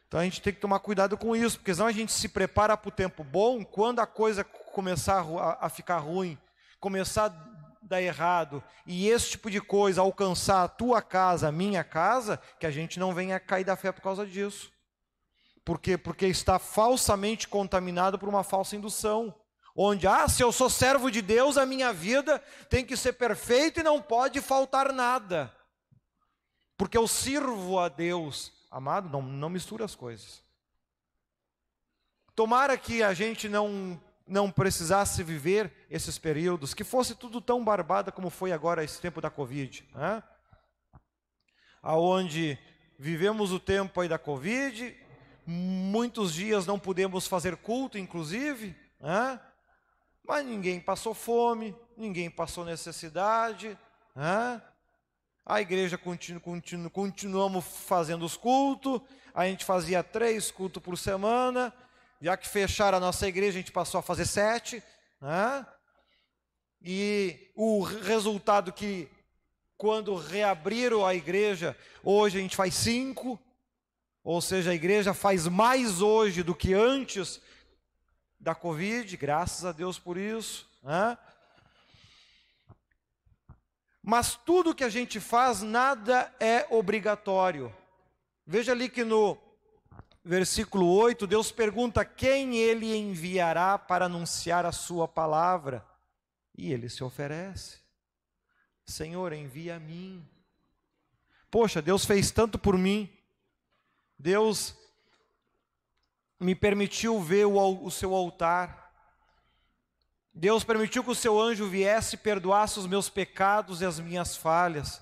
Então a gente tem que tomar cuidado com isso, porque senão a gente se prepara para o tempo bom, quando a coisa começar a ficar ruim, começar a dar errado, e esse tipo de coisa alcançar a tua casa, a minha casa, que a gente não venha cair da fé por causa disso. Por quê? Porque está falsamente contaminado por uma falsa indução. Onde, se eu sou servo de Deus, a minha vida tem que ser perfeita e não pode faltar nada. Porque eu sirvo a Deus. Amado, não mistura as coisas. Tomara que a gente não precisasse viver esses períodos, que fosse tudo tão barbada como foi agora esse tempo da Covid. Aonde vivemos o tempo aí da Covid, muitos dias não pudemos fazer culto, inclusive, mas ninguém passou fome, ninguém passou necessidade, a igreja continuamos fazendo os cultos, a gente fazia 3 cultos por semana, já que fecharam a nossa igreja, a gente passou a fazer 7, e o resultado que, quando reabriram a igreja, hoje a gente faz 5, ou seja, a igreja faz mais hoje do que antes da Covid, graças a Deus por isso. Mas tudo que a gente faz, nada é obrigatório. Veja ali que no versículo 8, Deus pergunta quem Ele enviará para anunciar a sua palavra. E Ele se oferece. Senhor, envia a mim. Poxa, Deus fez tanto por mim. Deus me permitiu ver o seu altar. Deus permitiu que o seu anjo viesse e perdoasse os meus pecados e as minhas falhas.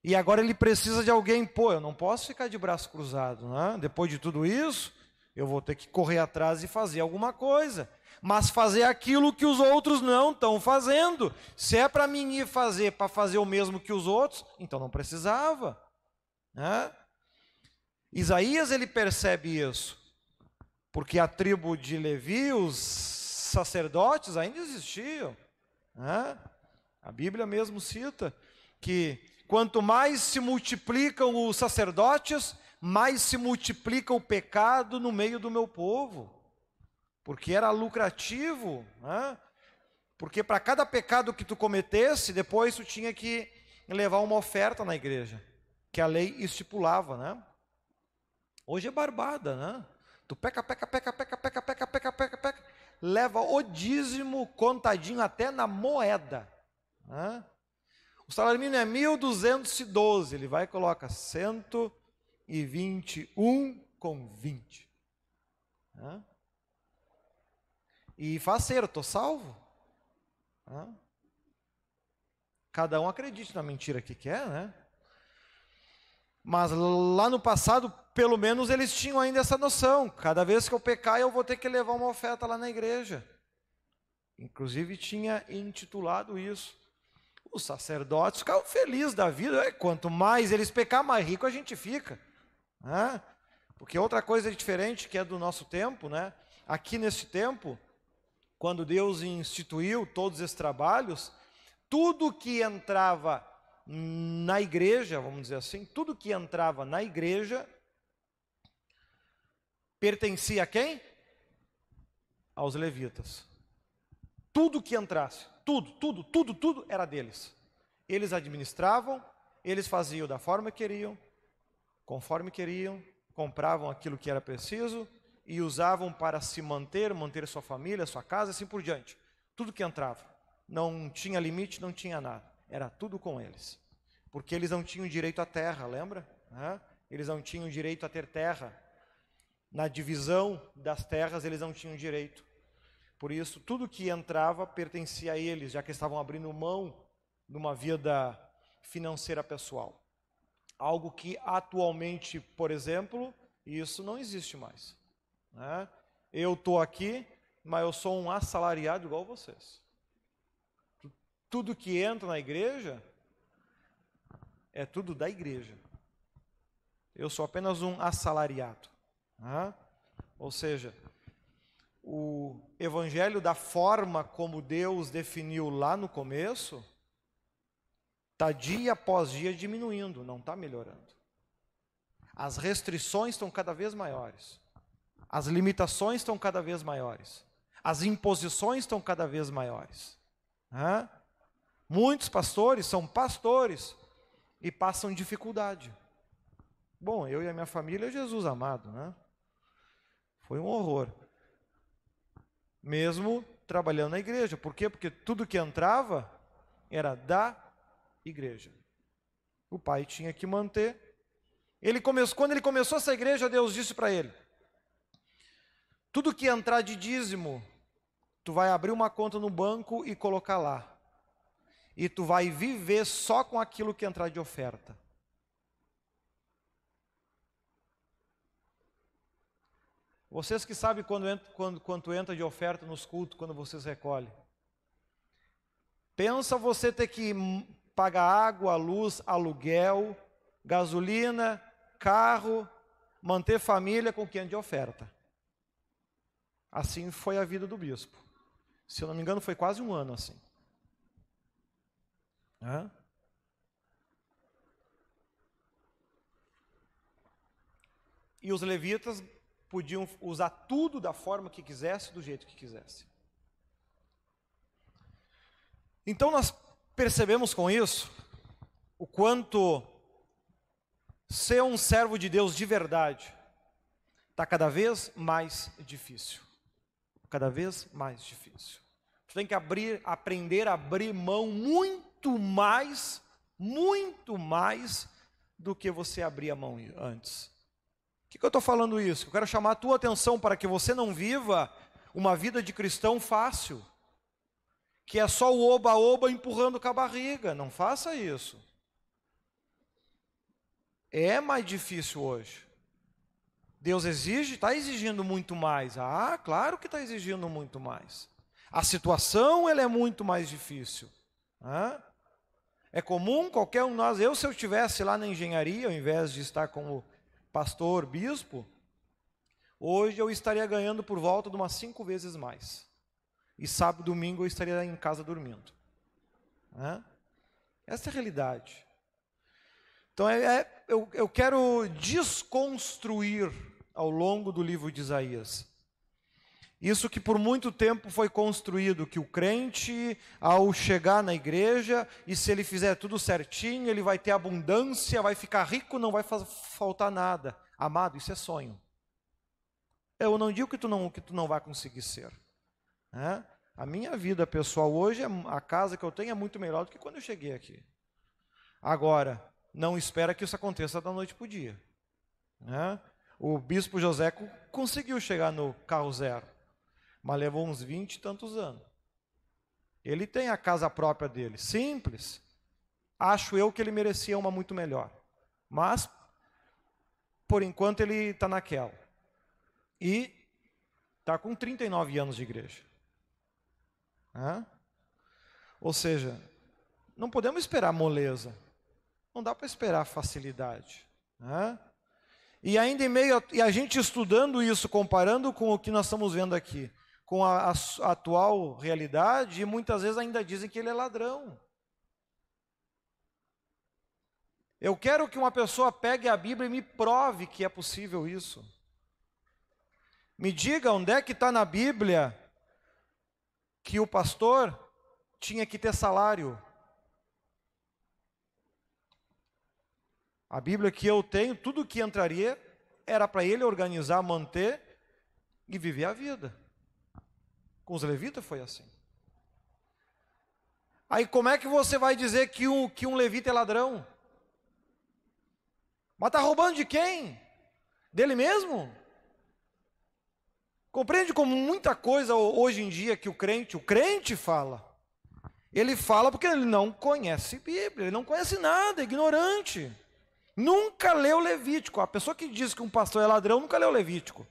E agora Ele precisa de alguém. Eu não posso ficar de braço cruzado, Depois de tudo isso, eu vou ter que correr atrás e fazer alguma coisa. Mas fazer aquilo que os outros não estão fazendo. Se é para mim ir fazer, para fazer o mesmo que os outros, então não precisava. Isaías, ele percebe isso. Porque a tribo de Levi, os sacerdotes ainda existiam. A Bíblia mesmo cita que quanto mais se multiplicam os sacerdotes, mais se multiplica o pecado no meio do meu povo. Porque era lucrativo. Porque para cada pecado que tu cometesse, depois tu tinha que levar uma oferta na igreja, que a lei estipulava. Hoje é barbada, Tu peca, leva o dízimo contadinho até na moeda. O salário mínimo é 1.212, ele vai e coloca 121,20. E faceiro, estou salvo? Cada um acredite na mentira que quer, Mas lá no passado, pelo menos eles tinham ainda essa noção. Cada vez que eu pecar, eu vou ter que levar uma oferta lá na igreja. Inclusive tinha intitulado isso. Os sacerdotes ficavam felizes da vida. Quanto mais eles pecar, mais rico a gente fica. Porque outra coisa diferente que é do nosso tempo, Aqui nesse tempo, quando Deus instituiu todos esses trabalhos, tudo que entrava na igreja, vamos dizer assim, tudo que entrava na igreja pertencia a quem? Aos levitas. Tudo que entrasse, tudo era deles. Eles administravam, eles faziam da forma que queriam, conforme queriam, compravam aquilo que era preciso e usavam para se manter sua família, sua casa, assim por diante. Tudo que entrava. Não tinha limite, não tinha nada. Era tudo com eles. Porque eles não tinham direito à terra, lembra? Eles não tinham direito a ter terra. Na divisão das terras, eles não tinham direito. Por isso, tudo que entrava pertencia a eles, já que estavam abrindo mão de uma vida financeira pessoal. Algo que atualmente, por exemplo, isso não existe mais. Eu estou aqui, mas eu sou um assalariado igual vocês. Tudo que entra na igreja é tudo da igreja. Eu sou apenas um assalariado. Ou seja, o evangelho da forma como Deus definiu lá no começo, está dia após dia diminuindo, não está melhorando. As restrições estão cada vez maiores. As limitações estão cada vez maiores. As imposições estão cada vez maiores. Muitos pastores são pastores e passam dificuldade. Bom, eu e a minha família, Jesus amado, né? Foi um horror. Mesmo trabalhando na igreja. Por quê? Porque tudo que entrava era da igreja. O pai tinha que manter. Quando ele começou essa igreja, Deus disse para ele: tudo que entrar de dízimo, tu vai abrir uma conta no banco e colocar lá. E tu vai viver só com aquilo que entrar de oferta. Vocês que sabem quanto entra de oferta nos cultos, quando vocês recolhem. Pensa você ter que pagar água, luz, aluguel, gasolina, carro, manter família com quem é de oferta. Assim foi a vida do bispo. Se eu não me engano, foi quase um ano assim. E os levitas podiam usar tudo da forma que quisesse, do jeito que quisesse. Então nós percebemos com isso o quanto ser um servo de Deus de verdade está cada vez mais difícil. Cada vez mais difícil. Você tem que aprender a abrir mão muito mais do que você abria a mão antes. Por que eu estou falando isso? Eu quero chamar a tua atenção para que você não viva uma vida de cristão fácil, que é só o oba-oba empurrando com a barriga. Não faça isso. É mais difícil hoje. Deus está exigindo muito mais. Claro que está exigindo muito mais. A situação ela é muito mais difícil. É comum qualquer um de nós, se eu estivesse lá na engenharia, ao invés de estar como pastor, bispo, hoje eu estaria ganhando por volta de umas 5 vezes mais. E sábado e domingo eu estaria em casa dormindo. Essa é a realidade. Então eu quero desconstruir ao longo do livro de Isaías isso que por muito tempo foi construído, que o crente, ao chegar na igreja, e se ele fizer tudo certinho, ele vai ter abundância, vai ficar rico, não vai faltar nada. Amado, isso é sonho. Eu não digo que tu não vai conseguir ser. A minha vida pessoal hoje, a casa que eu tenho é muito melhor do que quando eu cheguei aqui. Agora, não espera que isso aconteça da noite para o dia. O bispo José conseguiu chegar no carro zero, mas levou uns 20 e tantos anos. Ele tem a casa própria dele, simples. Acho eu que ele merecia uma muito melhor. Mas, por enquanto, ele está naquela. E está com 39 anos de igreja. Ou seja, não podemos esperar moleza. Não dá para esperar facilidade. E ainda e a gente estudando isso, comparando com o que nós estamos vendo aqui, com a atual realidade, e muitas vezes ainda dizem que ele é ladrão. Eu quero que uma pessoa pegue a Bíblia e me prove que é possível isso. Me diga onde é que está na Bíblia que o pastor tinha que ter salário. A Bíblia que eu tenho, tudo que entraria era para ele organizar, manter e viver a vida. Com os levitas foi assim. Aí como é que você vai dizer que um levita é ladrão? Mas está roubando de quem? Dele mesmo? Compreende como muita coisa hoje em dia que o crente fala. Ele fala porque ele não conhece Bíblia, ele não conhece nada, é ignorante. Nunca leu Levítico. A pessoa que diz que um pastor é ladrão nunca leu Levítico.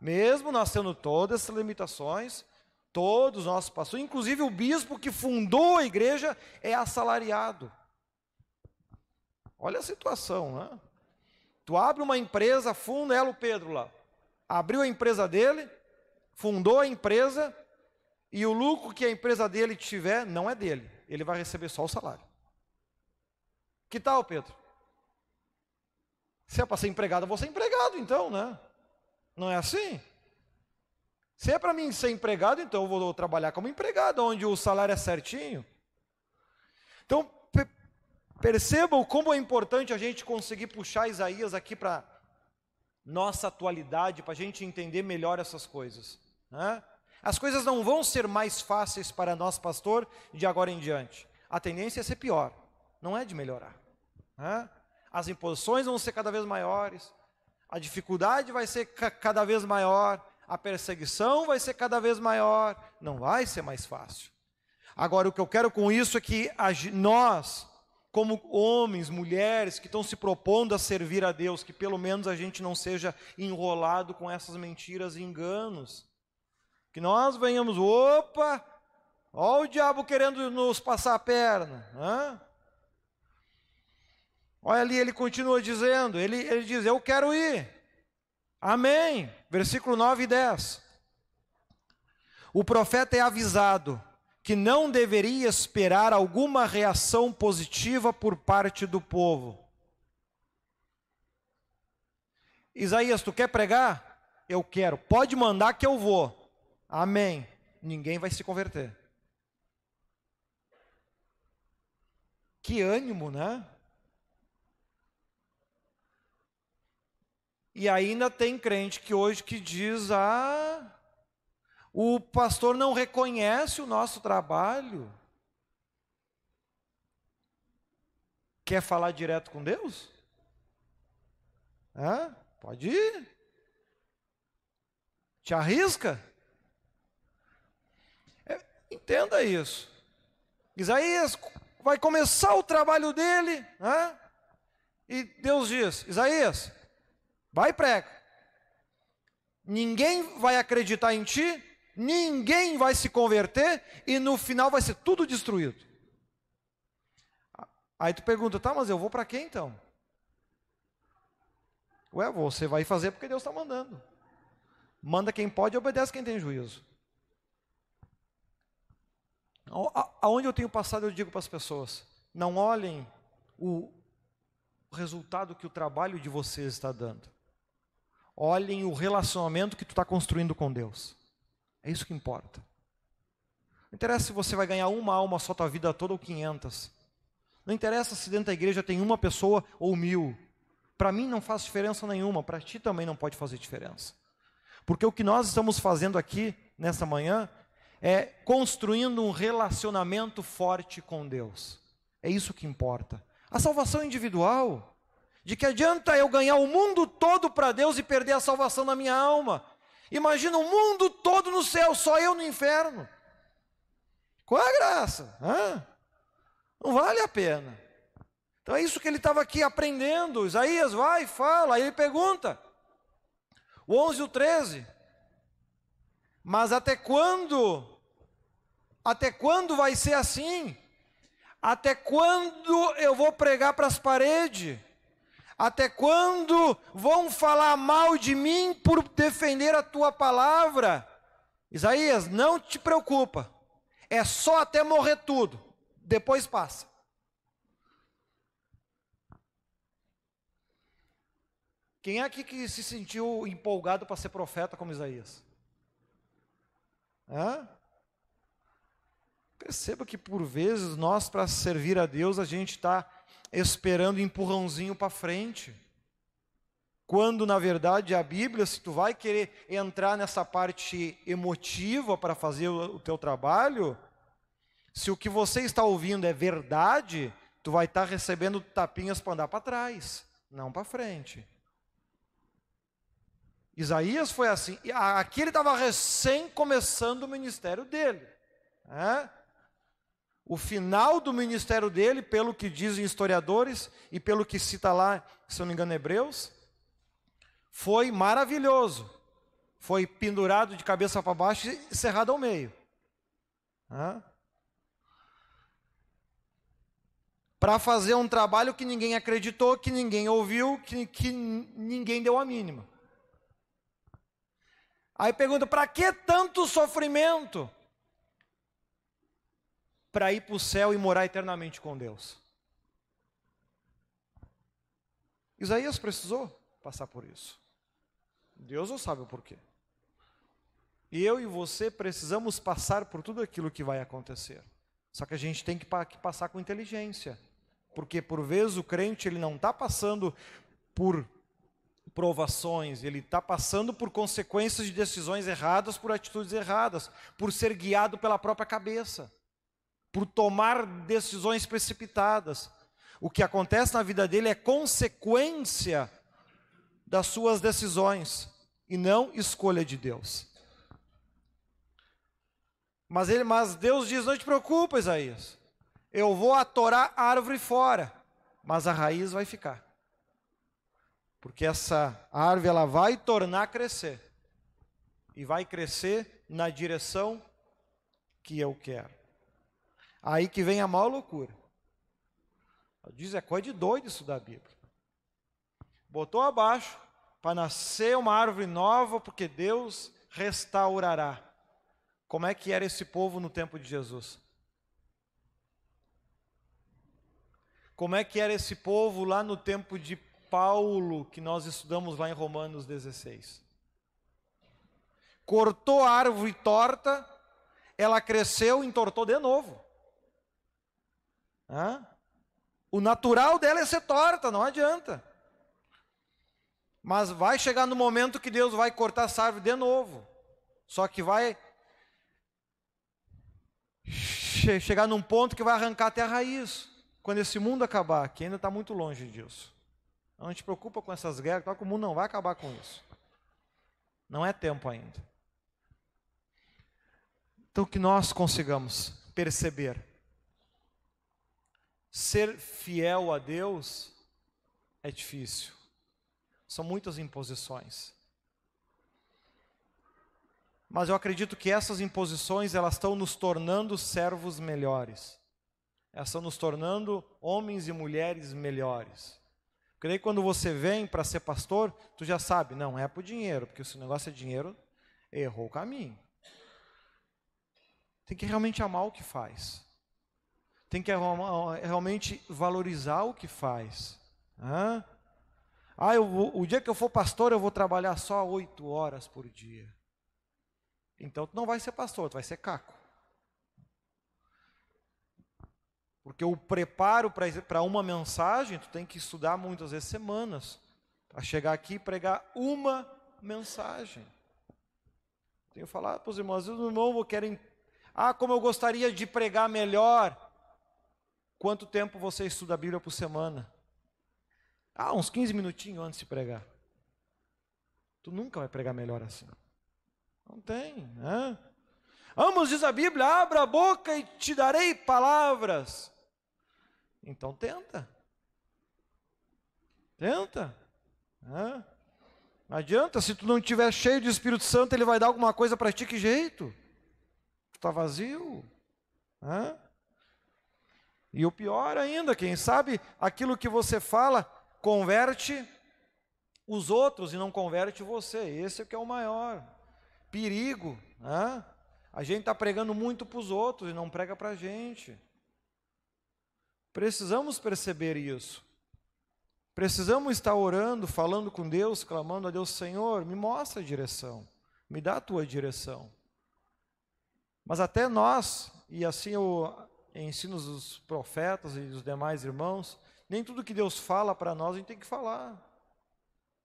Mesmo nós tendo todas essas limitações, todos os nossos pastores, inclusive o bispo que fundou a igreja, é assalariado. Olha a situação, Tu abre uma empresa, funda ela, o Pedro lá. Abriu a empresa dele, fundou a empresa, e o lucro que a empresa dele tiver não é dele, ele vai receber só o salário. Que tal, Pedro? Se é para ser empregado, eu vou ser empregado então, né? Não é assim? Se é para mim ser empregado, então eu vou trabalhar como empregado, onde o salário é certinho. Então, percebam como é importante a gente conseguir puxar Isaías aqui para nossa atualidade, para a gente entender melhor essas coisas, né? As coisas não vão ser mais fáceis para nós, pastor, de agora em diante. A tendência é ser pior, não é de melhorar, né? As imposições vão ser cada vez maiores, a dificuldade vai ser cada vez maior, a perseguição vai ser cada vez maior, não vai ser mais fácil. Agora, o que eu quero com isso é que nós, como homens, mulheres que estão se propondo a servir a Deus, que pelo menos a gente não seja enrolado com essas mentiras e enganos. Que nós venhamos, opa, olha o diabo querendo nos passar a perna, né? Olha ali, ele continua dizendo, ele diz, eu quero ir. Amém. Versículo 9 e 10. O profeta é avisado que não deveria esperar alguma reação positiva por parte do povo. Isaías, tu quer pregar? Eu quero. Pode mandar que eu vou. Amém. Ninguém vai se converter. Que ânimo, né? E ainda tem crente que hoje que diz, o pastor não reconhece o nosso trabalho. Quer falar direto com Deus? Pode ir. Te arrisca? Entenda isso. Isaías vai começar o trabalho dele, e Deus diz, Isaías, vai e prega. Ninguém vai acreditar em ti, ninguém vai se converter, e no final vai ser tudo destruído. Aí tu pergunta, tá, mas eu vou para quê então? Ué, você vai fazer porque Deus está mandando. Manda quem pode e obedece quem tem juízo. Aonde eu tenho passado, eu digo para as pessoas, não olhem o resultado que o trabalho de vocês está dando. Olhem o relacionamento que tu está construindo com Deus. É isso que importa. Não interessa se você vai ganhar uma alma só tua vida toda ou 500. Não interessa se dentro da igreja tem uma pessoa ou 1000. Para mim não faz diferença nenhuma, para ti também não pode fazer diferença. Porque o que nós estamos fazendo aqui, nessa manhã, é construindo um relacionamento forte com Deus. É isso que importa. A salvação individual, de que adianta eu ganhar o mundo todo para Deus e perder a salvação da minha alma? Imagina o mundo todo no céu, só eu no inferno. Qual é a graça? Não vale a pena. Então é isso que ele estava aqui aprendendo. Isaías vai, fala, aí ele pergunta, o 11 e o 13, mas até quando vai ser assim? Até quando eu vou pregar para as paredes? Até quando vão falar mal de mim por defender a tua palavra? Isaías, não te preocupa, é só até morrer tudo, depois passa. Quem é aqui que se sentiu empolgado para ser profeta como Isaías? Perceba que por vezes nós, para servir a Deus, a gente está esperando empurrãozinho para frente. Quando na verdade a Bíblia, se tu vai querer entrar nessa parte emotiva para fazer o teu trabalho, se o que você está ouvindo é verdade, tu vai estar recebendo tapinhas para andar para trás, não para frente. Isaías foi assim, aqui ele estava recém começando o ministério dele. O final do ministério dele, pelo que dizem historiadores, e pelo que cita lá, se eu não me engano, Hebreus, foi maravilhoso. Foi pendurado de cabeça para baixo e cerrado ao meio. Para fazer um trabalho que ninguém acreditou, que ninguém ouviu, que ninguém deu a mínima. Aí pergunta, para que tanto sofrimento? para ir para o céu e morar eternamente com Deus. Isaías precisou passar por isso. Deus não sabe o porquê. E eu e você precisamos passar por tudo aquilo que vai acontecer. Só que a gente tem que passar com inteligência. Porque por vezes o crente ele não está passando por provações, ele está passando por consequências de decisões erradas, por atitudes erradas, por ser guiado pela própria cabeça, por tomar decisões precipitadas. O que acontece na vida dele é consequência das suas decisões e não escolha de Deus. Mas Deus diz, não te preocupa, Isaías, eu vou atorar a árvore fora, mas a raiz vai ficar. Porque essa árvore ela vai tornar a crescer. E vai crescer na direção que eu quero. Aí que vem a maior loucura. Diz, é coisa de doido isso da Bíblia. Botou abaixo para nascer uma árvore nova, porque Deus restaurará. Como é que era esse povo no tempo de Jesus? Como é que era esse povo lá no tempo de Paulo, que nós estudamos lá em Romanos 16? Cortou a árvore torta, ela cresceu e entortou de novo. O natural dela é ser torta, não adianta. Mas vai chegar no momento que Deus vai cortar essa árvore de novo. Só que vai chegar num ponto que vai arrancar até a raiz. Quando esse mundo acabar, que ainda está muito longe disso. Não te preocupa com essas guerras, que o mundo não vai acabar com isso. Não é tempo ainda. Então que nós consigamos perceber. Ser fiel a Deus é difícil. São muitas imposições. Mas eu acredito que essas imposições, elas estão nos tornando servos melhores. Elas estão nos tornando homens e mulheres melhores. Porque daí quando você vem para ser pastor, tu já sabe, não é por dinheiro, porque se o negócio é dinheiro, errou o caminho. Tem que realmente amar o que faz. Tem que realmente valorizar o que faz. O dia que eu for pastor, eu vou trabalhar só 8 horas por dia. Então tu não vai ser pastor, tu vai ser caco. Porque o preparo para uma mensagem, tu tem que estudar muitas vezes semanas, para chegar aqui e pregar uma mensagem. Tenho falado para os irmãos, às vezes os irmãos querem, como eu gostaria de pregar melhor. Quanto tempo você estuda a Bíblia por semana? Uns 15 minutinhos antes de pregar. Tu nunca vai pregar melhor assim. Não tem, né? Ambos diz a Bíblia, abra a boca e te darei palavras. Então tenta. Tenta. Não adianta, se tu não estiver cheio de Espírito Santo, ele vai dar alguma coisa para ti, que jeito? Tu está vazio. E o pior ainda, quem sabe, aquilo que você fala, converte os outros e não converte você. Esse é que é o maior perigo. A gente está pregando muito para os outros e não prega para a gente. Precisamos perceber isso. Precisamos estar orando, falando com Deus, clamando a Deus, Senhor, me mostra a direção, me dá a tua direção. Mas até nós, e assim eu ensino os profetas e os demais irmãos, nem tudo que Deus fala para nós a gente tem que falar.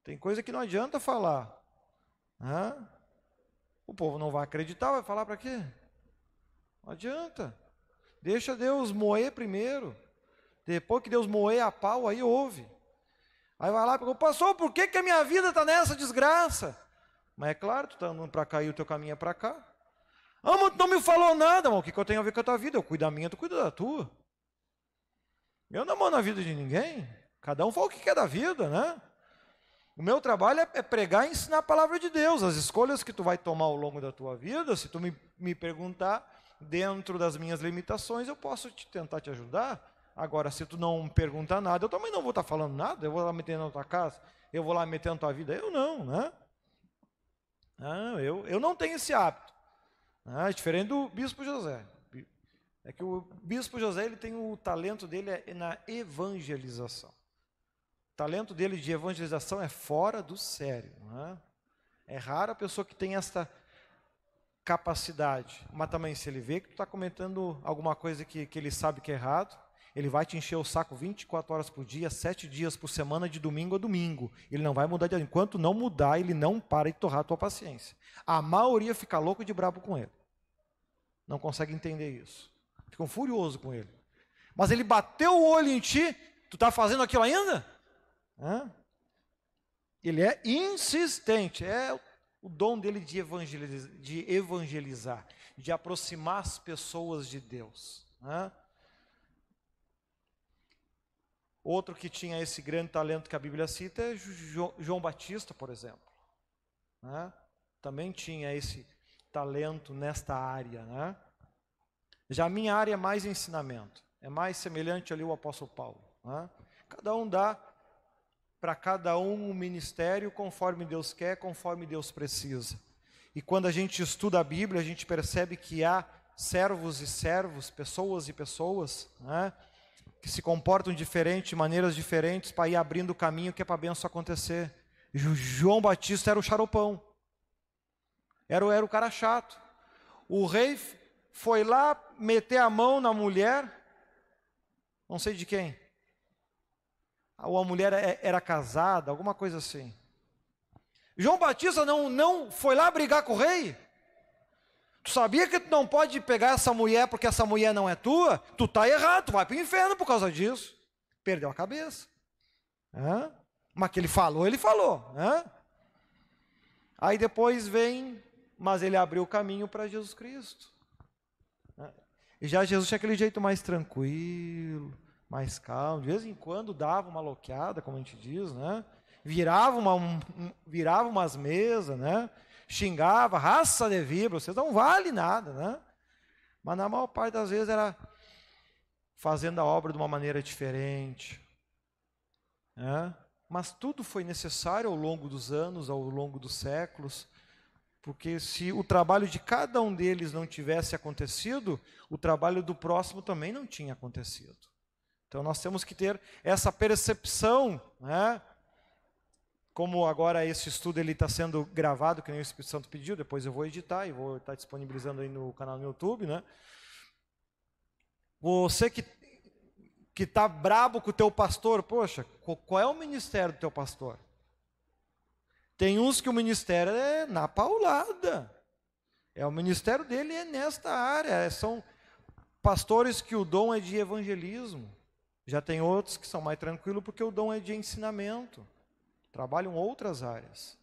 Tem coisa que não adianta falar. O povo não vai acreditar, vai falar para quê? Não adianta. Deixa Deus moer primeiro. Depois que Deus moer a pau, aí ouve. Aí vai lá e pergunta, pastor, por que a minha vida está nessa desgraça? Mas é claro, tu está andando para cá e o teu caminho é para cá. Mas tu não me falou nada, mas o que eu tenho a ver com a tua vida? Eu cuido da minha, tu cuida da tua. Eu não mando na vida de ninguém. Cada um fala o que quer da vida, né? O meu trabalho é pregar e ensinar a palavra de Deus. As escolhas que tu vai tomar ao longo da tua vida, se tu me perguntar, dentro das minhas limitações, eu posso tentar te ajudar. Agora, se tu não perguntar nada, eu também não vou estar falando nada. Eu vou lá meter na tua casa, eu vou lá meter na tua vida. Eu não, né? Eu não tenho esse hábito. É diferente do bispo José. É que o bispo José, ele tem o talento dele na evangelização. O talento dele de evangelização é fora do sério. Não é? É rara a pessoa que tem essa capacidade. Mas também, se ele vê que tu está comentando alguma coisa que ele sabe que é errado, ele vai te encher o saco 24 horas por dia, 7 dias por semana, de domingo a domingo. Ele não vai mudar. Enquanto não mudar, ele não para de torrar a tua paciência. A maioria fica louco de brabo com ele. Não consegue entender isso. Ficam furiosos com ele. Mas ele bateu o olho em ti, tu está fazendo aquilo ainda? Ele é insistente. É o dom dele de evangelizar, de aproximar as pessoas de Deus. Outro que tinha esse grande talento que a Bíblia cita é João Batista, por exemplo. Também tinha esse talento nesta área. Já a minha área é mais ensinamento, é mais semelhante ali ao apóstolo Paulo. Cada um dá para cada um ministério conforme Deus quer, conforme Deus precisa. E quando a gente estuda a Bíblia, a gente percebe que há servos e servos, pessoas e pessoas, que se comportam diferente, de maneiras diferentes, para ir abrindo o caminho que é para a bênção acontecer. João Batista era o xaropão, era o cara chato. O rei foi lá meter a mão na mulher, não sei de quem, ou a mulher era casada, alguma coisa assim. João Batista não foi lá brigar com o rei? Tu sabia que tu não pode pegar essa mulher porque essa mulher não é tua? Tu está errado, tu vai para o inferno por causa disso. Perdeu a cabeça. Mas que ele falou, ele falou. Aí depois vem, mas ele abriu o caminho para Jesus Cristo. E já Jesus tinha aquele jeito mais tranquilo, mais calmo. De vez em quando dava uma loqueada, como a gente diz, virava umas mesas, xingava, raça de víbora, vocês não valem nada, Mas na maior parte das vezes era fazendo a obra de uma maneira diferente. Mas tudo foi necessário ao longo dos anos, ao longo dos séculos, porque se o trabalho de cada um deles não tivesse acontecido, o trabalho do próximo também não tinha acontecido. Então nós temos que ter essa percepção, Como agora esse estudo está sendo gravado, que nem o Espírito Santo pediu, depois eu vou editar e vou estar disponibilizando aí no canal no YouTube, Você que está brabo com o teu pastor, poxa, qual é o ministério do teu pastor? Tem uns que o ministério é na paulada. O ministério dele é nesta área. São pastores que o dom é de evangelismo. Já tem outros que são mais tranquilos porque o dom é de ensinamento. Trabalham outras áreas.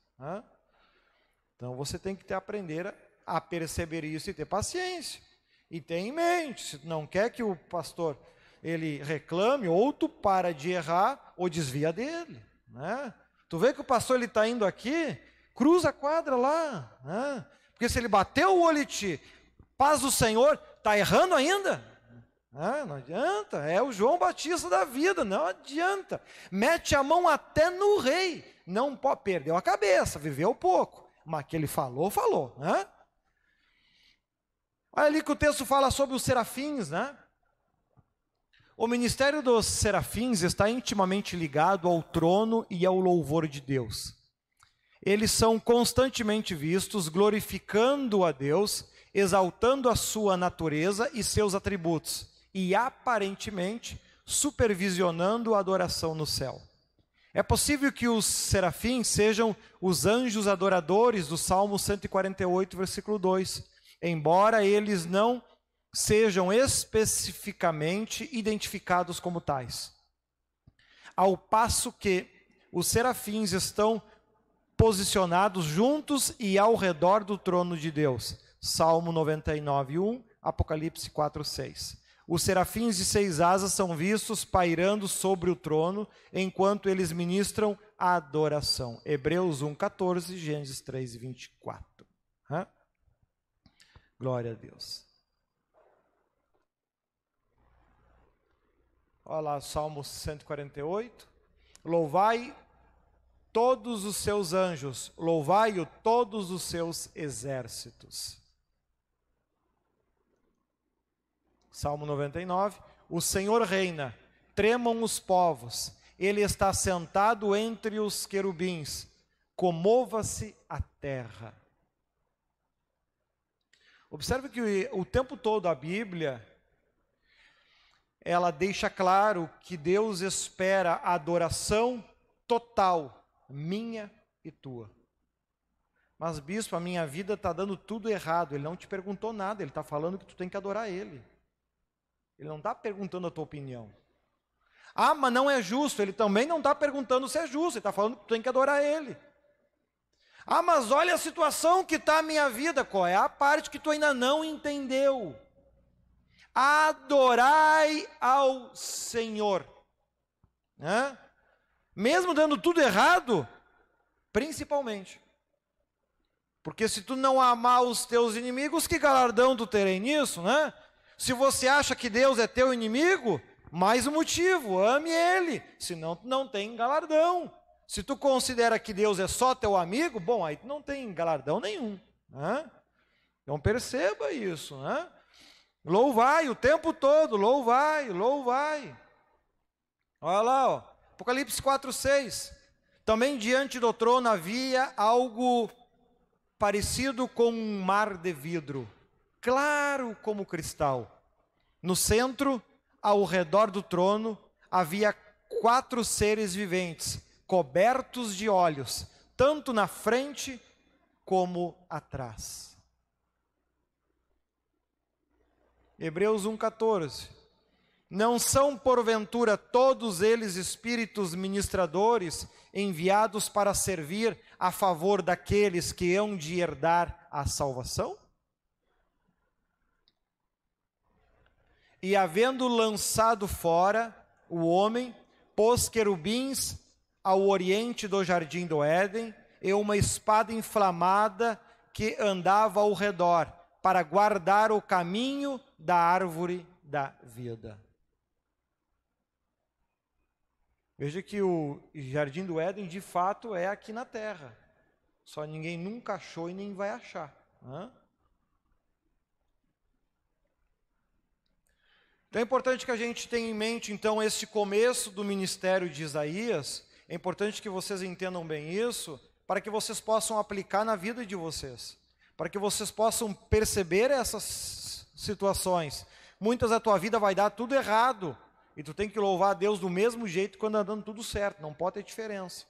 Então você tem que aprender a perceber isso e ter paciência. E ter em mente, se tu não quer que o pastor ele reclame, ou tu para de errar, ou desvia dele. Tu vê que o pastor está indo aqui, cruza a quadra lá. Porque se ele bateu o olho em ti, paz do Senhor, está errando ainda? Não adianta, é o João Batista da vida, não adianta. Mete a mão até no rei, não pode, perdeu a cabeça, viveu pouco, mas que ele falou, falou. Olha ali que o texto fala sobre os serafins, O ministério dos serafins está intimamente ligado ao trono e ao louvor de Deus. Eles são constantemente vistos glorificando a Deus, exaltando a sua natureza e seus atributos, e aparentemente supervisionando a adoração no céu. É possível que os serafins sejam os anjos adoradores do Salmo 148, versículo 2, embora eles não sejam especificamente identificados como tais. Ao passo que os serafins estão posicionados juntos e ao redor do trono de Deus. Salmo 99, 1, Apocalipse 4, 6. Os serafins de 6 asas são vistos pairando sobre o trono, enquanto eles ministram a adoração. Hebreus 1, 14, Gênesis 3, 24. Glória a Deus. Olha lá, Salmo 148. Louvai todos os seus anjos, louvai-o todos os seus exércitos. Salmo 99, o Senhor reina, tremam os povos, ele está sentado entre os querubins, comova-se a terra. Observe que o tempo todo a Bíblia, ela deixa claro que Deus espera a adoração total, minha e tua. Mas bispo, a minha vida está dando tudo errado. Ele não te perguntou nada, ele está falando que tu tem que adorar ele. Ele não está perguntando a tua opinião. Ah, mas não é justo. Ele também não está perguntando se é justo, ele está falando que tu tem que adorar ele. Ah, mas olha a situação que está a minha vida. Qual é a parte que tu ainda não entendeu? Adorai ao Senhor. Mesmo dando tudo errado, principalmente. Porque se tu não amar os teus inimigos, que galardão tu terei nisso, né? Se você acha que Deus é teu inimigo, mais um motivo, ame ele, senão tu não tem galardão. Se tu considera que Deus é só teu amigo, bom, aí tu não tem galardão nenhum, né? Então perceba isso, né? Louvai o tempo todo, louvai, louvai. Olha lá, ó, Apocalipse 4:6. Também diante do trono havia algo parecido com um mar de vidro, claro como cristal. No centro, ao redor do trono, havia 4 seres viventes, cobertos de olhos, tanto na frente como atrás. Hebreus 1:14. Não são porventura todos eles espíritos ministradores enviados para servir a favor daqueles que hão de herdar a salvação? E havendo lançado fora o homem, pôs querubins ao oriente do jardim do Éden e uma espada inflamada que andava ao redor, para guardar o caminho da árvore da vida. Veja que o jardim do Éden de fato é aqui na terra. Só ninguém nunca achou e nem vai achar. Então é importante que a gente tenha em mente então esse começo do ministério de Isaías. É importante que vocês entendam bem isso, para que vocês possam aplicar na vida de vocês. Para que vocês possam perceber essas situações. Muitas da tua vida vai dar tudo errado. E tu tem que louvar a Deus do mesmo jeito quando está dando tudo certo. Não pode ter diferença.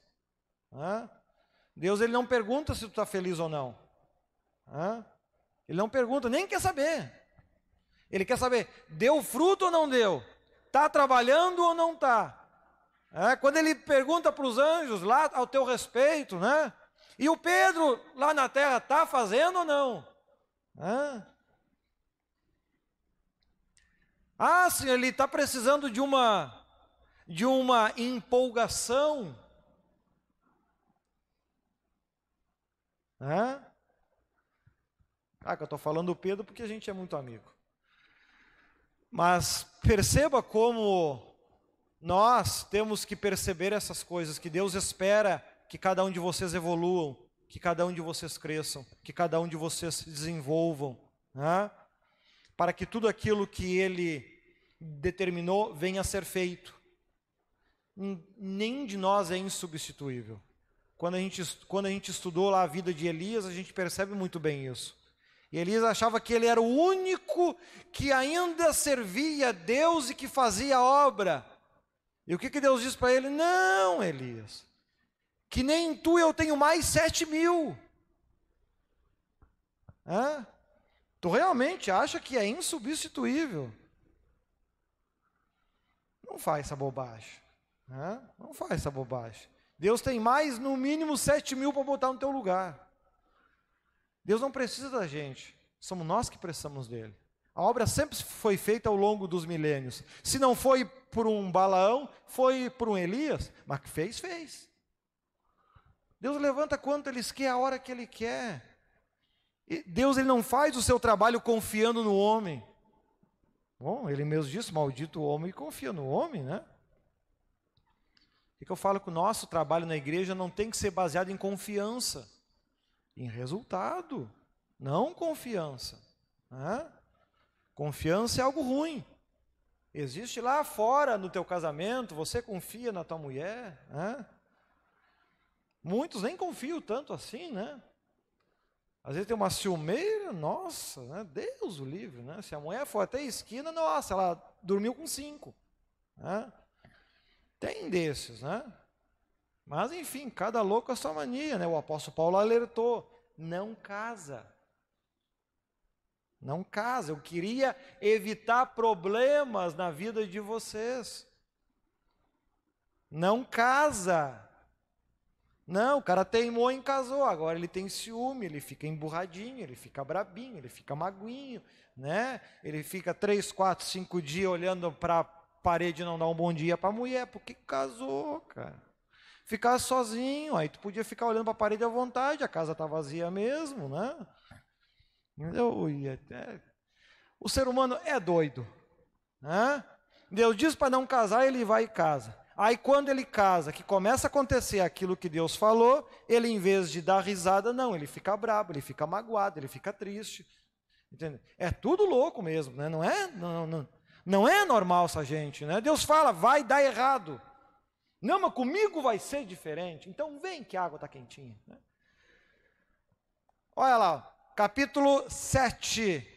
Deus ele não pergunta se tu está feliz ou não. Ele não pergunta, nem quer saber. Ele quer saber, deu fruto ou não deu? Está trabalhando ou não está? Quando ele pergunta para os anjos lá ao teu respeito, né? E o Pedro lá na terra está fazendo ou não? Sim, ele está precisando de uma empolgação. Que eu estou falando do Pedro porque a gente é muito amigo. Mas perceba como nós temos que perceber essas coisas, que Deus espera que cada um de vocês evoluam, que cada um de vocês cresçam, que cada um de vocês se desenvolvam, para que tudo aquilo que Ele determinou venha a ser feito. Nenhum de nós é insubstituível. Quando a gente estudou lá a vida de Elias, a gente percebe muito bem isso. E Elias achava que ele era o único que ainda servia a Deus e que fazia a obra. E o que Deus diz para ele? Não, Elias, que nem tu eu tenho mais 7.000. Tu realmente acha que é insubstituível? Não faz essa bobagem. Não faz essa bobagem. Deus tem mais, no mínimo, 7.000 para botar no teu lugar. Deus não precisa da gente. Somos nós que precisamos dele. A obra sempre foi feita ao longo dos milênios. Se não foi por um Balaão, foi por um Elias. Mas que fez. Deus levanta quanto Ele quer, a hora que Ele quer. E Deus ele não faz o seu trabalho confiando no homem. Bom, Ele mesmo disse, maldito o homem e confia no homem, né? O que eu falo que o nosso trabalho na igreja não tem que ser baseado em confiança, em resultado, não confiança. Confiança é algo ruim. Existe lá fora no teu casamento, você confia na tua mulher, né? Muitos nem confiam tanto assim, né? Às vezes tem uma ciumeira, nossa, né? Deus o livre, né? Se a mulher for até a esquina, nossa, ela dormiu com 5, né? Tem desses, né? Mas enfim, cada louco a sua mania, né? O apóstolo Paulo alertou, não casa. Não casa, eu queria evitar problemas na vida de vocês. Não casa. Não, o cara teimou em casou, agora ele tem ciúme, ele fica emburradinho, ele fica brabinho, ele fica maguinho, né? Ele fica 3, 4, 5 dias olhando para a parede e não dá um bom dia para a mulher, porque casou, cara. Ficar sozinho, aí tu podia ficar olhando para a parede à vontade, a casa está vazia mesmo, né? O ser humano é doido, né? Deus diz para não casar, ele vai e casa. Aí quando ele casa, que começa a acontecer aquilo que Deus falou, ele em vez de dar risada, não, ele fica bravo, ele fica magoado, ele fica triste. Entendeu? É tudo louco mesmo, né? Não é normal essa gente, né? Deus fala, vai dar errado. Não, mas comigo vai ser diferente. Então vem que a água está quentinha, né? Olha lá, capítulo 7.